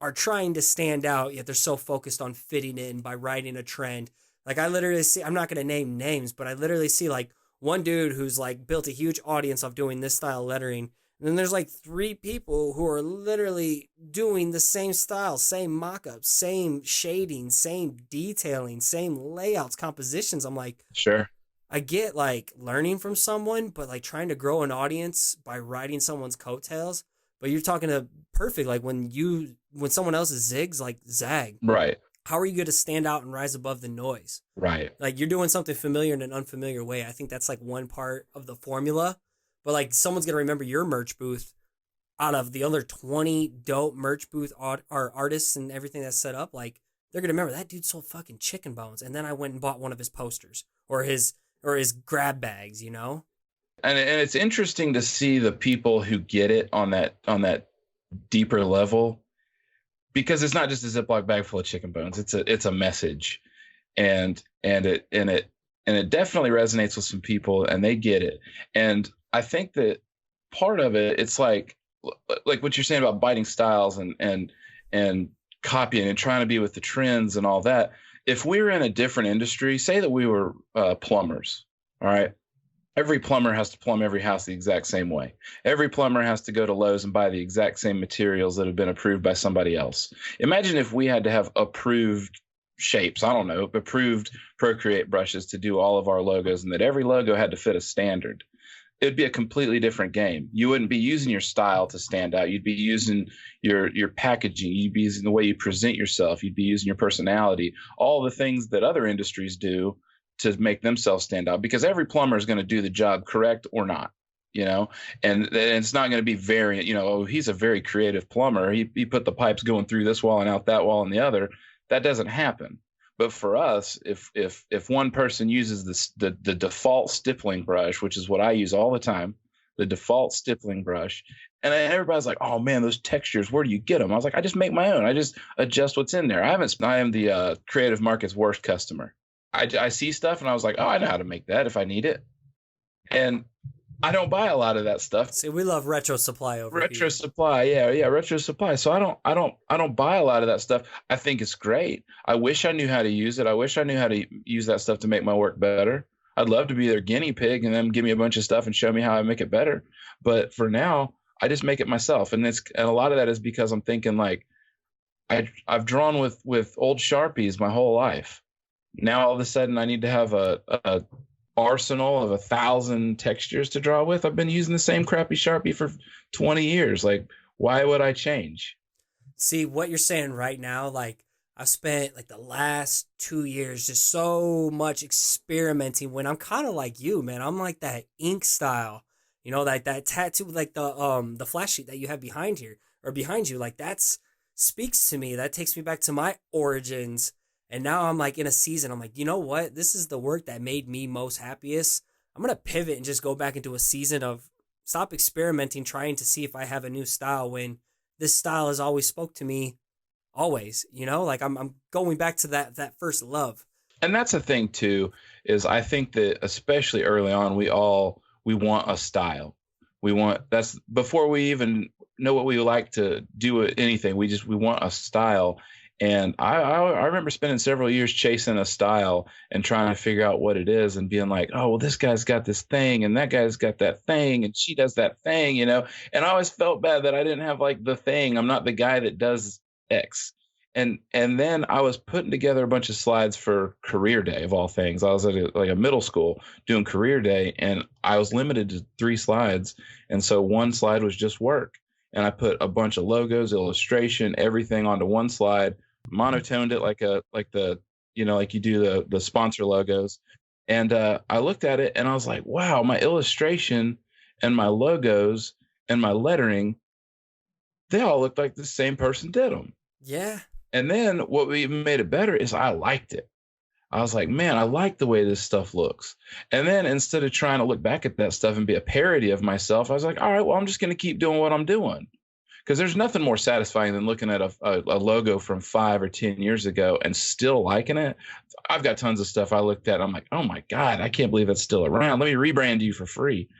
are trying to stand out, yet they're so focused on fitting in by riding a trend. Like I literally see, I'm not going to name names, but I literally see like one dude who's like built a huge audience of doing this style lettering. And then there's like 3 people who are literally doing the same style, same mock-ups, same shading, same detailing, same layouts, compositions. I'm like, sure. I get like learning from someone, but like trying to grow an audience by riding someone's coattails. But you're talking to perfect, like when someone else zigs, like zag. Right. How are you going to stand out and rise above the noise? Right. Like you're doing something familiar in an unfamiliar way. I think that's like one part of the formula. But like someone's going to remember your merch booth out of the other 20 dope merch booth artists and everything that's set up. Like they're going to remember that dude sold fucking chicken bones. And then I went and bought one of his posters or his grab bags, And it's interesting to see the people who get it on that deeper level, because it's not just a Ziploc bag full of chicken bones. It's a message, and it definitely resonates with some people, and they get it. And I think that part of it, it's like what you're saying about biting styles and copying and trying to be with the trends and all that. If we were in a different industry, say that we were plumbers, all right. Every plumber has to plumb every house the exact same way. Every plumber has to go to Lowe's and buy the exact same materials that have been approved by somebody else. Imagine if we had to have approved shapes, I don't know, approved Procreate brushes to do all of our logos, and that every logo had to fit a standard. It'd be a completely different game. You wouldn't be using your style to stand out. You'd be using your packaging. You'd be using the way you present yourself. You'd be using your personality, all the things that other industries do to make themselves stand out, because every plumber is going to do the job correct or not, and it's not going to be variant, oh, he's a very creative plumber. He put the pipes going through this wall and out that wall and the other. That doesn't happen. But for us, if one person uses the default stippling brush, which is what I use all the time, the default stippling brush, and everybody's like, oh man, those textures, where do you get them? I was like, I just make my own. I just adjust what's in there. I am the creative market's worst customer. I see stuff and I was like, oh, I know how to make that if I need it. And I don't buy a lot of that stuff. See, we love Retro Supply over here. Retro Supply, yeah, Retro Supply. So I don't buy a lot of that stuff. I think it's great. I wish I knew how to use it. I wish I knew how to use that stuff to make my work better. I'd love to be their guinea pig and them give me a bunch of stuff and show me how I make it better. But for now, I just make it myself. And a lot of that is because I'm thinking like I've drawn with old Sharpies my whole life. Now all of a sudden I need to have a arsenal of 1,000 textures to draw with. I've been using the same crappy Sharpie for 20 years. Like, why would I change? See, what you're saying right now, like I've spent like the last 2 years just so much experimenting, when I'm kind of like you, man. I'm like that ink style, like that tattoo, like the flash sheet that you have behind you, like that's speaks to me. That takes me back to my origins. And now I'm like in a season, I'm like, you know what? This is the work that made me most happiest. I'm going to pivot and just go back into a season of stop experimenting, trying to see if I have a new style when this style has always spoke to me always, like I'm going back to that first love. And that's the thing too, is I think that especially early on, we want a style. That's before we even know what we like to do with anything. We want a style. And I remember spending several years chasing a style and trying to figure out what it is and being like, oh, well, this guy's got this thing and that guy's got that thing and she does that thing, And I always felt bad that I didn't have like the thing. I'm not the guy that does X. And then I was putting together a bunch of slides for career day of all things. I was at like a middle school doing career day, and I was limited to 3 slides. And so one slide was just work. And I put a bunch of logos, illustration, everything onto one slide, monotoned it like you do the sponsor logos. And I looked at it and I was like, wow, my illustration and my logos and my lettering, they all look like the same person did them. Yeah. And then what even made it better is I liked it. I was like, man, I like the way this stuff looks. And then instead of trying to look back at that stuff and be a parody of myself, I was like, all right, well, I'm just going to keep doing what I'm doing. Because there's nothing more satisfying than looking at a logo from 5 or 10 years ago and still liking it. I've got tons of stuff I looked at. I'm like, oh my God, I can't believe it's still around. Let me rebrand you for free.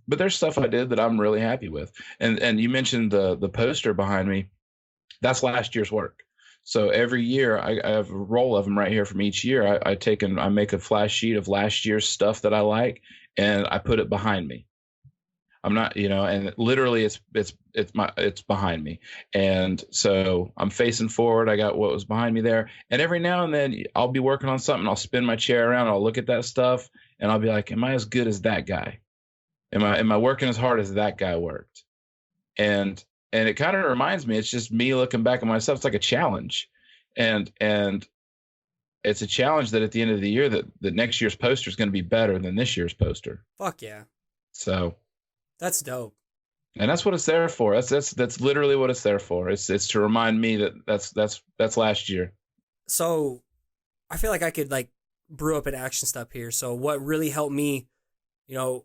But there's stuff I did that I'm really happy with. And you mentioned the poster behind me. That's last year's work. So every year I have a roll of them right here from each year. I make a flash sheet of last year's stuff that I and I put it behind me. I'm not, and literally it's behind me. And so I'm facing forward. I got what was behind me there. And every now and then I'll be working on something. I'll spin my chair around. I'll look at that stuff and I'll be like, am I as good as that guy? Am I working as hard as that guy worked? And it kind of reminds me, it's just me looking back at myself. It's like a challenge. And it's a challenge that at the end of the year that the next year's poster is going to be better than this year's poster. Fuck yeah. So that's dope. And that's what it's there for. That's literally what it's there for. It's to remind me that that's last year. So I feel like I could like brew up an action step here. So what really helped me,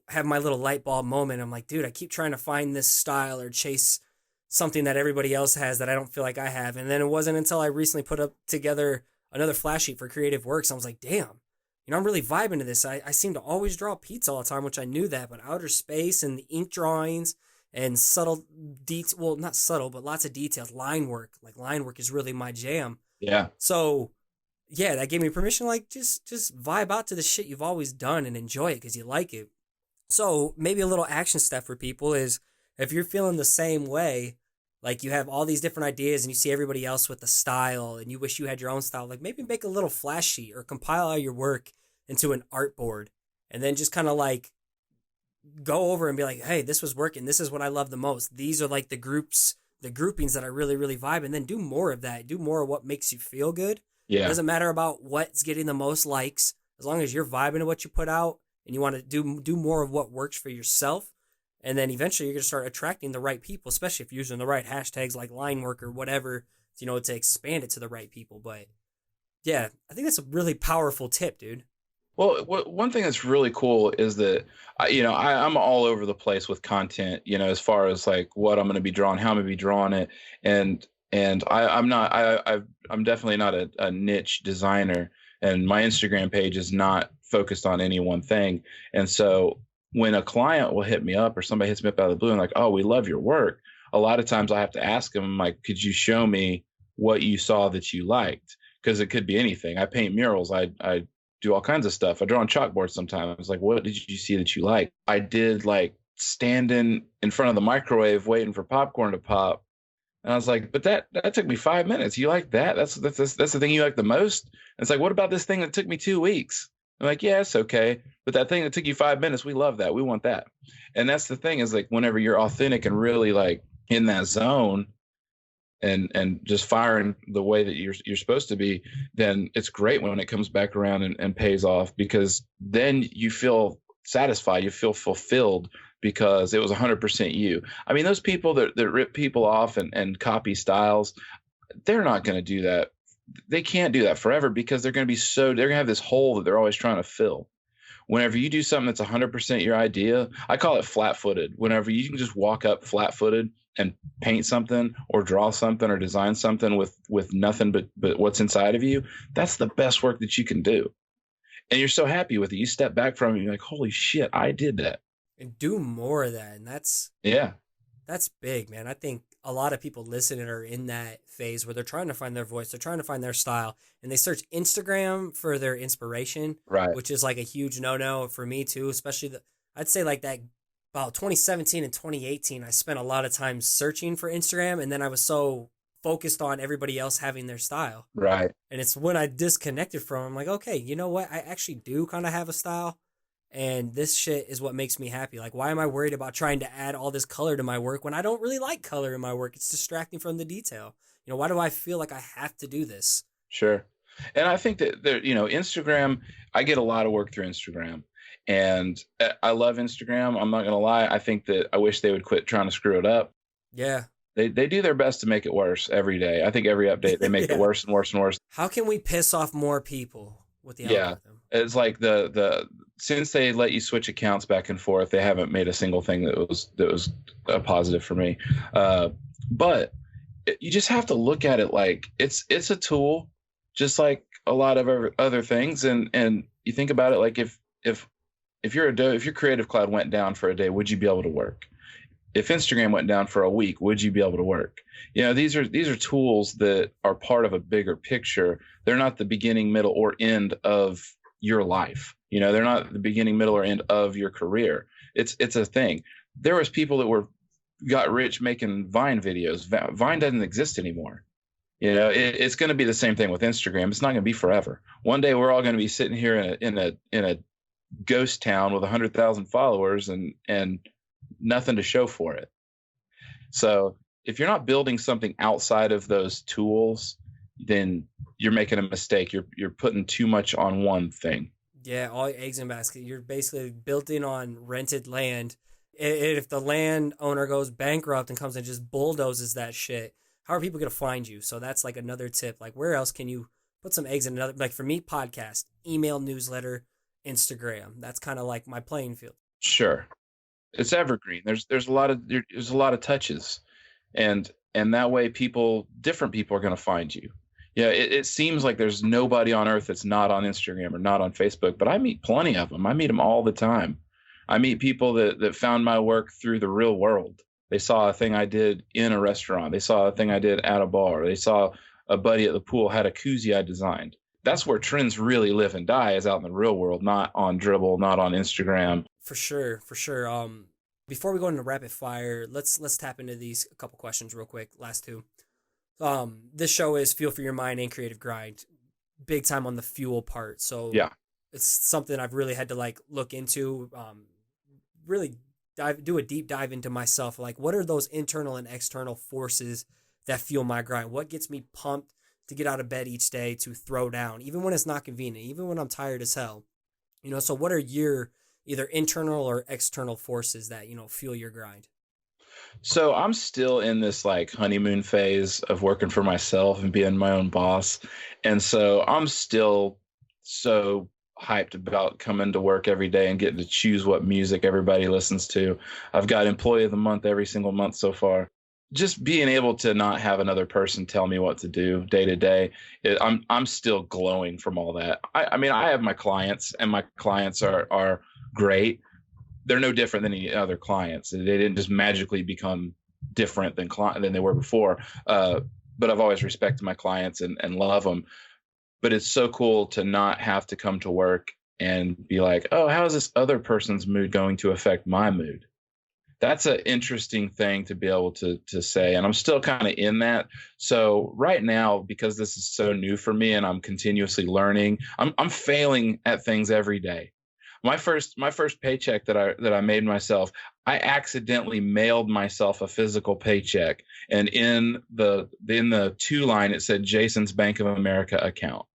have my little light bulb moment. I'm like, dude, I keep trying to find this style or chase something that everybody else has that I don't feel like I have. And then it wasn't until I recently put up together another flash sheet for Creative Works. I was like, damn, I'm really vibing to this. I seem to always draw pizza all the time, which I knew that, but outer space and the ink drawings and subtle detail, well, not subtle, but lots of details, line work is really my jam. Yeah. So yeah, that gave me permission, like just vibe out to the shit you've always done and enjoy it because you like it. So maybe a little action step for people is if you're feeling the same way, like you have all these different ideas and you see everybody else with the style and you wish you had your own style, like maybe make a little flash sheet or compile all your work into an art board and then just kind of like go over and be like, hey, this was working. This is what I love the most. These are like the groupings that I really, really vibe. And then do more of that. Do more of what makes you feel good. Yeah. It doesn't matter about what's getting the most likes. As long as you're vibing to what you put out and you want to do more of what works for yourself. And then eventually you're going to start attracting the right people, especially if you're using the right hashtags like line work or whatever, to expand it to the right people. But yeah, I think that's a really powerful tip, dude. Well, one thing that's really cool is that, I'm all over the place with content, as far as like what I'm going to be drawing, how I'm going to be drawing it. And I'm definitely not a niche designer, and my Instagram page is not focused on any one thing. And so when a client will hit me up or somebody hits me up out of the blue and like, oh, we love your work, a lot of times I have to ask them, like, could you show me what you saw that you liked? Because it could be anything. I paint murals. I do all kinds of stuff. I draw on chalkboards sometimes. It's like, what did you see that you like? I did like standing in front of the microwave waiting for popcorn to pop. And I was like, but that took me 5 minutes. You like that? That's the thing you like the most? And it's like, what about this thing that took me 2 weeks? I'm like, yeah, it's okay. But that thing that took you 5 minutes, we love that. We want that. And that's the thing is like whenever you're authentic and really like in that zone and just firing the way that you're supposed to be, then it's great when it comes back around and pays off, because then you feel satisfied, you feel fulfilled because it was 100% you. I mean, those people that rip people off and copy styles, they're not going to do that. They can't do that forever because they're going to have this hole that they're always trying to fill. Whenever you do something that's 100% your idea, I call it flat-footed. Whenever you can just walk up flat-footed and paint something or draw something or design something with nothing but what's inside of you, that's the best work that you can do. And you're so happy with it. You step back from it and you're like, holy shit, I did that. And do more of that. And that's big, man. I think a lot of people listening are in that phase where they're trying to find their voice, they're trying to find their style, and they search Instagram for their inspiration, right? Which is like a huge no-no for me too, especially I'd say like that about 2017 and 2018, I spent a lot of time searching for Instagram, and then I was so focused on everybody else having their style. Right. And it's when I disconnected from, I'm like, okay, you know what? I actually do kind of have a style. And this shit is what makes me happy. Like, why am I worried about trying to add all this color to my work when I don't really like color in my work? It's distracting from the detail. Why do I feel like I have to do this? Sure. And I think that there, Instagram, I get a lot of work through Instagram, and I love Instagram. I'm not going to lie. I think that I wish they would quit trying to screw it up. Yeah. They do their best to make it worse every day. I think every update they make Yeah. it worse and worse and worse. How can we piss off more people with the Yeah. algorithm? It's like the since they let you switch accounts back and forth, they haven't made a single thing that was a positive for me. But you just have to look at it like it's a tool, just like a lot of other things. And you think about it like if your Creative Cloud went down for a day, would you be able to work? If Instagram went down for a week, would you be able to work? These are tools that are part of a bigger picture. They're not the beginning, middle, or end of your life. They're not the beginning, middle, or end of your career. It's a thing. There was people that got rich making Vine videos. Vine doesn't exist anymore. It's going to be the same thing with Instagram. It's not going to be forever. One day we're all going to be sitting here in a ghost town with 100,000 followers and nothing to show for it. So if you're not building something outside of those tools, then you're making a mistake. You're putting too much on one thing. Yeah, all your eggs in a basket. You're basically building on rented land. If the landowner goes bankrupt and comes and just bulldozes that shit, how are people going to find you? So that's like another tip. Like, where else can you put some eggs in another? Like for me, podcast, email, newsletter, Instagram. That's kind of like my playing field. Sure. It's evergreen. There's a lot of touches, and that way different people are going to find you. Yeah, it seems like there's nobody on earth that's not on Instagram or not on Facebook, but I meet plenty of them. I meet them all the time. I meet people that found my work through the real world. They saw a thing I did in a restaurant. They saw a thing I did at a bar. They saw a buddy at the pool had a koozie I designed. That's where trends really live and die, is out in the real world, not on Dribbble, not on Instagram. For sure. Before we go into rapid fire, let's tap into these a couple questions real quick. Last two. This show is Fuel for Your Mind and Creative Grind. Big time on the fuel part. So yeah, it's something I've really had to look into. Really do a deep dive into myself. Like, what are those internal and external forces that fuel my grind? What gets me pumped to get out of bed each day to throw down, even when it's not convenient, even when I'm tired as hell? So what are your either internal or external forces that, fuel your grind? So I'm still in this honeymoon phase of working for myself and being my own boss. And so I'm still so hyped about coming to work every day and getting to choose what music everybody listens to. I've got Employee of the Month every single month so far. Just being able to not have another person tell me what to do day to day, I'm still glowing from all that. I mean, I have my clients, and my clients are great. They're no different than any other clients. They didn't just magically become different than they were before. But I've always respected my clients and love them. But it's so cool to not have to come to work and be like, oh, how is this other person's mood going to affect my mood? That's an interesting thing to be able to say. And I'm still kind of in that. So right now, because this is so new for me and I'm continuously learning, I'm failing at things every day. My first paycheck that I made myself, I accidentally mailed myself a physical paycheck, and in the to line it said Jason's Bank of America account.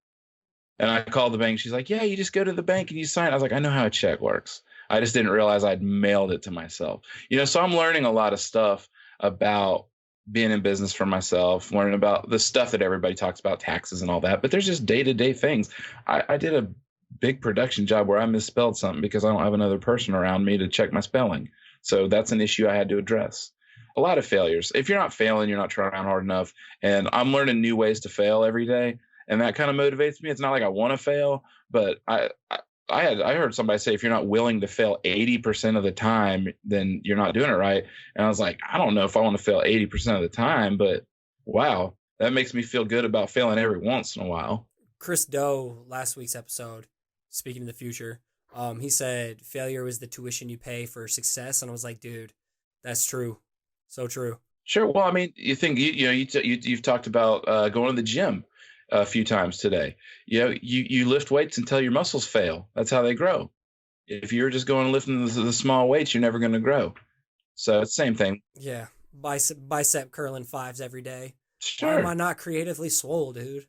And I called the bank. She's like, "Yeah, you just go to the bank and you sign." I was like, "I know how a check works." I just didn't realize I'd mailed it to myself. So I'm learning a lot of stuff about being in business for myself, learning about the stuff that everybody talks about, taxes and all that. But there's just day-to-day things. I did a big production job where I misspelled something because I don't have another person around me to check my spelling. So that's an issue I had to address. A lot of failures. If you're not failing, you're not trying hard enough. And I'm learning new ways to fail every day. And that kind of motivates me. It's not like I want to fail, but I heard somebody say, if you're not willing to fail 80% of the time, then you're not doing it right. And I was like, I don't know if I want to fail 80% of the time, but wow, that makes me feel good about failing every once in a while. Chris Doe, last week's episode, speaking of the future, he said failure was the tuition you pay for success. And I was like, dude, that's true. So true. Sure. Well, I mean, you think you've talked about going to the gym a few times today. You lift weights until your muscles fail. That's how they grow. If you're just going and lifting the small weights, you're never going to grow. So it's the same thing. Yeah, bicep curling fives every day. Why am I Sure. not creatively swole, dude?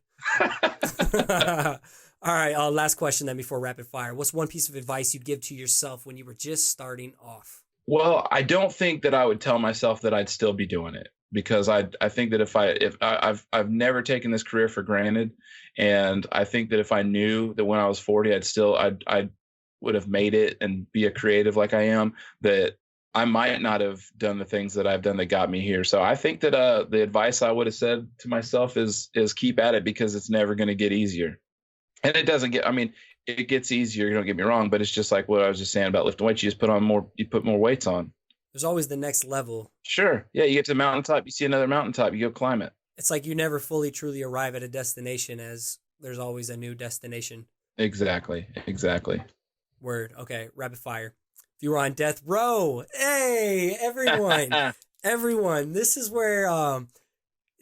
All right, last question then before rapid fire. What's one piece of advice you'd give to yourself when you were just starting off? Well, I don't think that I would tell myself that I'd still be doing it because I think that I've never taken this career for granted, and I think that if I knew that when I was 40 I would have made it and be a creative like I am, that I might not have done the things that I've done that got me here. So I think that the advice I would have said to myself is keep at it because it's never going to get easier. And it doesn't get, I mean, it gets easier, don't get me wrong, but it's just like what I was just saying about lifting weights. You put more weights on. There's always the next level. Sure. Yeah. You get to the mountaintop, you see another mountaintop, you go climb it. It's like you never fully truly arrive at a destination, as there's always a new destination. Exactly. Exactly. Word. Okay, rapid fire. If you were on death row, hey, everyone, everyone. This is where how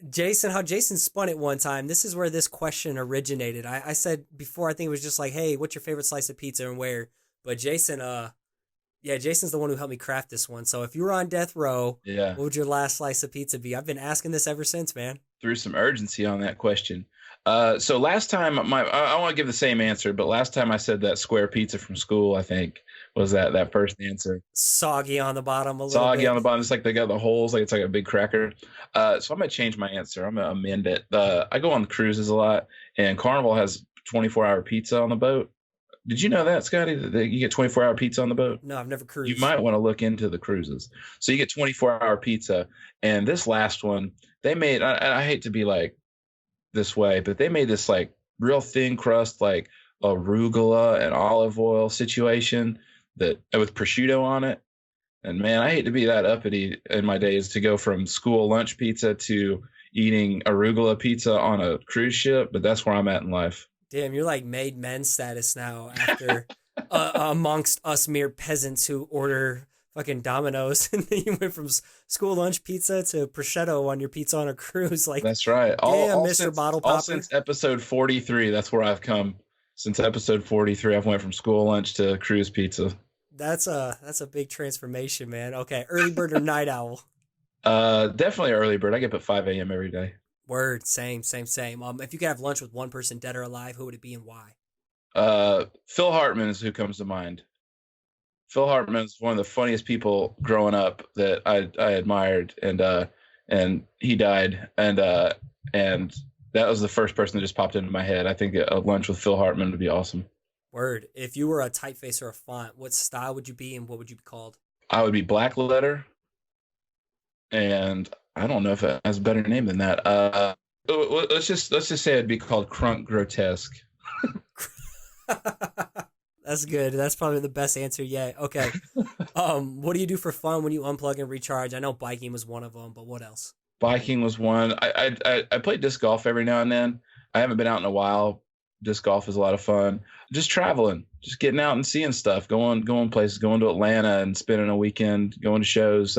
Jason spun it one time. This is where this question originated. I said before, I think it was just like, hey, what's your favorite slice of pizza and where? But Jason, Jason's the one who helped me craft this one. So if you were on death row, Yeah. what would your last slice of pizza be? I've been asking this ever since, man. Threw some urgency on that question. So last time I want to give the same answer, but last time I said that square pizza from school, I think was that first answer. Soggy on the bottom a little Soggy bit. on the bottom. It's like they got the holes, like it's like a big cracker. So I'm gonna change my answer. I'm gonna amend it. I go on cruises a lot, and Carnival has 24-hour pizza on the boat. Did you know that, Scotty? That you get 24-hour pizza on the boat? No, I've never You cruised. might want to look into the cruises. So you get 24-hour pizza, and this last one they made. I hate to be like this way, but they made this like real thin crust, like arugula and olive oil situation that with prosciutto on it. And man, I hate to be that uppity in my days to go from school lunch pizza to eating arugula pizza on a cruise ship, but that's where I'm at in life. Damn, you're like made men status now after amongst us mere peasants who order fucking Domino's, and then you went from school lunch pizza to prosciutto on your pizza on a cruise. Like, That's right. damn, Mr. Bottle All Popper. since episode 43, that's where I've come. Since episode 43, I've went from school lunch to cruise pizza. That's a big transformation, man. Okay, early bird or night owl? Definitely early bird. I get up at 5 a.m. every day. Word, same. If you could have lunch with one person, dead or alive, who would it be and why? Phil Hartman is who comes to mind. Phil Hartman is one of the funniest people growing up that I admired, and he died, and that was the first person that just popped into my head. I think a lunch with Phil Hartman would be awesome. Word. If you were a typeface or a font, what style would you be and what would you be called? I would be black letter, and I don't know if it has a better name than that. Let's just say it'd be called Crunk Grotesque. That's good. That's probably the best answer yet. Okay. What do you do for fun when you unplug and recharge? I know biking was one of them, but what else? Biking was one. I play disc golf every now and then. I haven't been out in a while. Disc golf is a lot of fun. Just traveling, just getting out and seeing stuff, going places, going to Atlanta and spending a weekend, going to shows,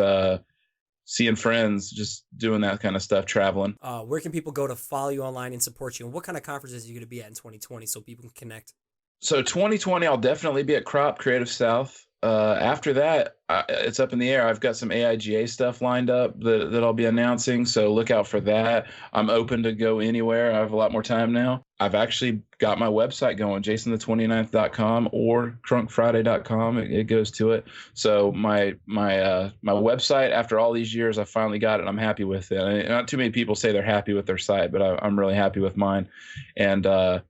seeing friends, just doing that kind of stuff, traveling. Where can people go to follow you online and support you? And what kind of conferences are you going to be at in 2020 so people can connect? So 2020, I'll definitely be at Crop Creative South. After that, it's up in the air. I've got some AIGA stuff lined up that I'll be announcing, so look out for that. I'm open to go anywhere. I have a lot more time now. I've actually got my website going, jasonthe29th.com or crunkfriday.com. It goes to it. So my website, after all these years, I finally got it. I'm happy with it. And not too many people say they're happy with their site, but I'm really happy with mine. And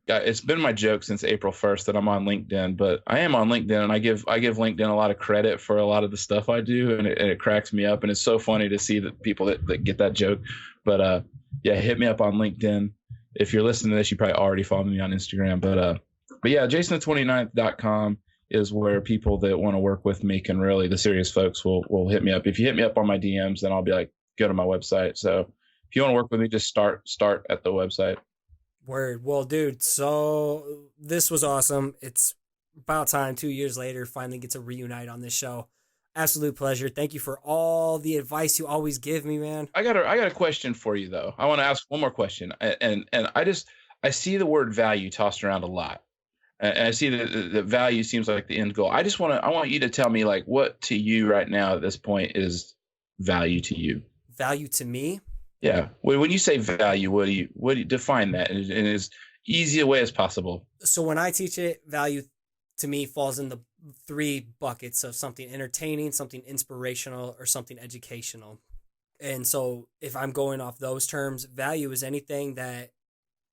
it's been my joke since April 1st that I'm on LinkedIn, but I am on LinkedIn, and I give LinkedIn a lot of credit for a lot of the stuff I do, and it cracks me up. And it's so funny to see the people that get that joke. But yeah, hit me up on LinkedIn. If you're listening to this, you probably already follow me on Instagram. But yeah, jasonthe29th.com is where people that want to work with me can really, the serious folks will hit me up. If you hit me up on my DMs, then I'll be like, go to my website. So if you want to work with me, just start at the website. Word. Well, dude, so this was awesome. It's about time 2 years later finally get to reunite on this show. Absolute pleasure. Thank you for all the advice you always give me, man. I got a question for you though. I want to ask one more question, and I see the word value tossed around a lot, and I see that the value seems like the end goal. I want you to tell me like what to you right now at this point is value to you. Value to me? Yeah. When you say value, what do you define that in as easy a way as possible? So when I teach it, value to me falls in the 3 buckets of something entertaining, something inspirational, or something educational. And so if I'm going off those terms, value is anything that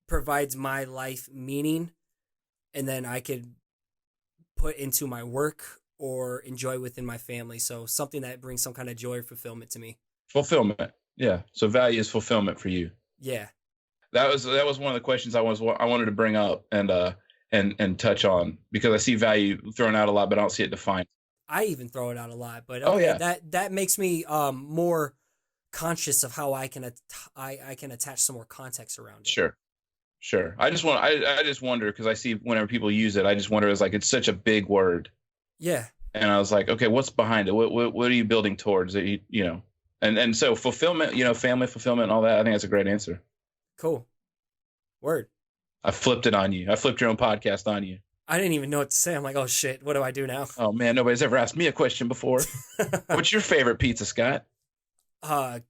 provides my life meaning and then I could put into my work or enjoy within my family. So something that brings some kind of joy or fulfillment to me. Fulfillment. Yeah. So value is fulfillment for you. Yeah. That was one of the questions I wanted to bring up and touch on, because I see value thrown out a lot, but I don't see it defined. I even throw it out a lot, but okay, yeah, that makes me more conscious of how I can attach some more context around it. Sure. I just wonder, because I see whenever people use it, I just wonder, it's such a big word. Yeah. And I was like, okay, what's behind it? What are you building towards? And so fulfillment, family fulfillment and all that. I think that's a great answer. Cool. Word. I flipped it on you. I flipped your own podcast on you. I didn't even know what to say. I'm like, oh shit, what do I do now? Oh man, nobody's ever asked me a question before. What's your favorite pizza, Scott?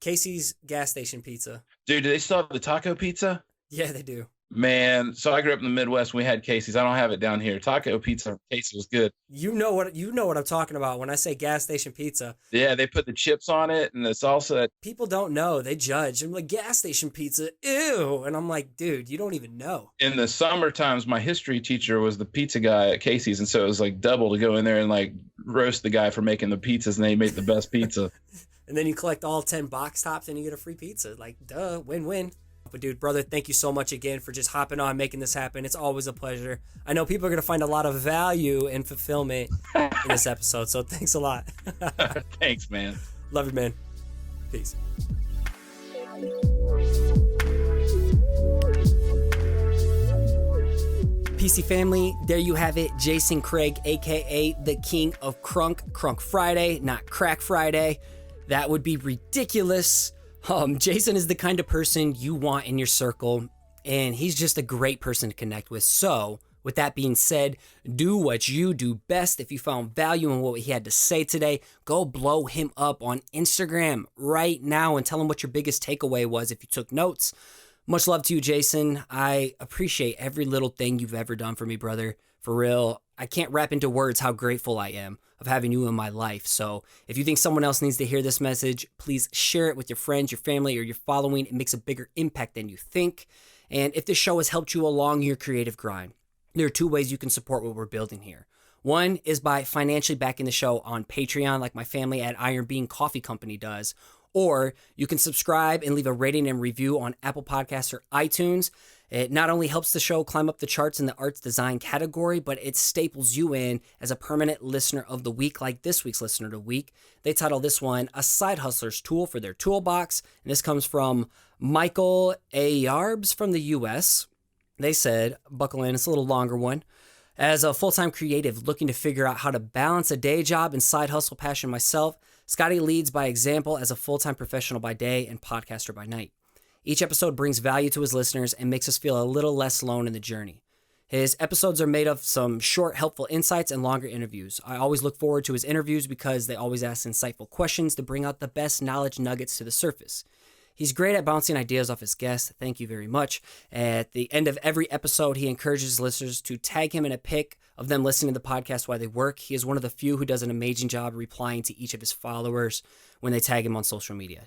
Casey's gas station pizza. Dude, do they still have the taco pizza? Yeah, they do. Man, so I grew up in the Midwest. We had Casey's. I don't have it down here. Taco pizza from Casey's was good. You know what I'm talking about when I say gas station pizza. Yeah, they put the chips on it and the salsa. People don't know. They judge. I'm like, gas station pizza, ew. And I'm like, dude, you don't even know. In the summer times, my history teacher was the pizza guy at Casey's, and so it was like double to go in there and like roast the guy for making the pizzas, and they made the best pizza. And then you collect all 10 box tops and you get a free pizza. Like, duh, win-win. But dude, brother, thank you so much again for just hopping on, making this happen. It's always a pleasure. I know people are going to find a lot of value and fulfillment in this episode, so thanks a lot. Thanks, man. Love you, man. Peace. PC family, there you have it. Jason Craig, aka the king of Crunk Friday, not Crack Friday. That would be ridiculous. Jason is the kind of person you want in your circle, and he's just a great person to connect with. So, with that being said, do what you do best. If you found value in what he had to say today, go blow him up on Instagram right now and tell him what your biggest takeaway was if you took notes. Much love to you, Jason. I appreciate every little thing you've ever done for me, brother. For real, I can't wrap into words how grateful I am of having you in my life. So if you think someone else needs to hear this message, please share it with your friends, your family, or your following. It makes a bigger impact than you think. And if this show has helped you along your creative grind, there are 2 ways you can support what we're building here. One is by financially backing the show on Patreon, like my family at Iron Bean Coffee Company does. Or you can subscribe and leave a rating and review on Apple Podcasts or iTunes. It not only helps the show climb up the charts in the arts design category, but it staples you in as a permanent listener of the week, like this week's listener of the week. They title this one, A Side Hustler's Tool for Their Toolbox. And this comes from Michael A. Yarbs from the US. They said, buckle in, it's a little longer one. As a full-time creative looking to figure out how to balance a day job and side hustle passion myself, Scotty leads by example as a full-time professional by day and podcaster by night. Each episode brings value to his listeners and makes us feel a little less alone in the journey. His episodes are made of some short, helpful insights and longer interviews. I always look forward to his interviews because they always ask insightful questions to bring out the best knowledge nuggets to the surface. He's great at bouncing ideas off his guests. Thank you very much. At the end of every episode, he encourages listeners to tag him in a pic of them listening to the podcast while they work. He is one of the few who does an amazing job replying to each of his followers when they tag him on social media.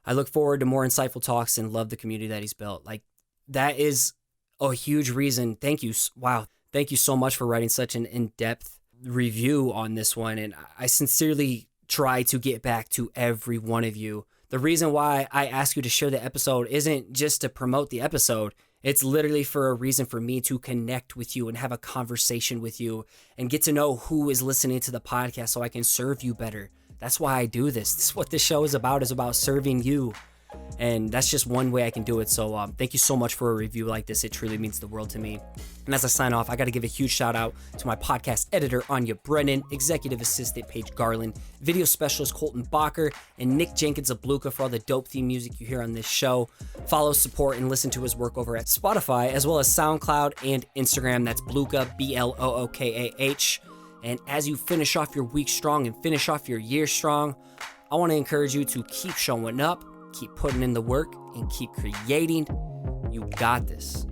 I look forward to more insightful talks and love the community that he's built. Like, that is a huge reason. Thank you. Wow. Thank you so much for writing such an in-depth review on this one. And I sincerely try to get back to every one of you. The reason why I ask you to share the episode isn't just to promote the episode. It's literally for a reason for me to connect with you and have a conversation with you and get to know who is listening to the podcast so I can serve you better. That's why I do this. This is what this show is about serving you. And that's just one way I can do it. So thank you so much for a review like this. It truly means the world to me. And as I sign off, I got to give a huge shout out to my podcast editor, Anya Brennan, executive assistant, Paige Garland, video specialist, Colton Bacher, and Nick Jenkins of Bluka for all the dope theme music you hear on this show. Follow, support, and listen to his work over at Spotify, as well as SoundCloud and Instagram. That's Bluka, BLOOKAH. And as you finish off your week strong and finish off your year strong, I want to encourage you to keep showing up, keep putting in the work, and keep creating. You got this.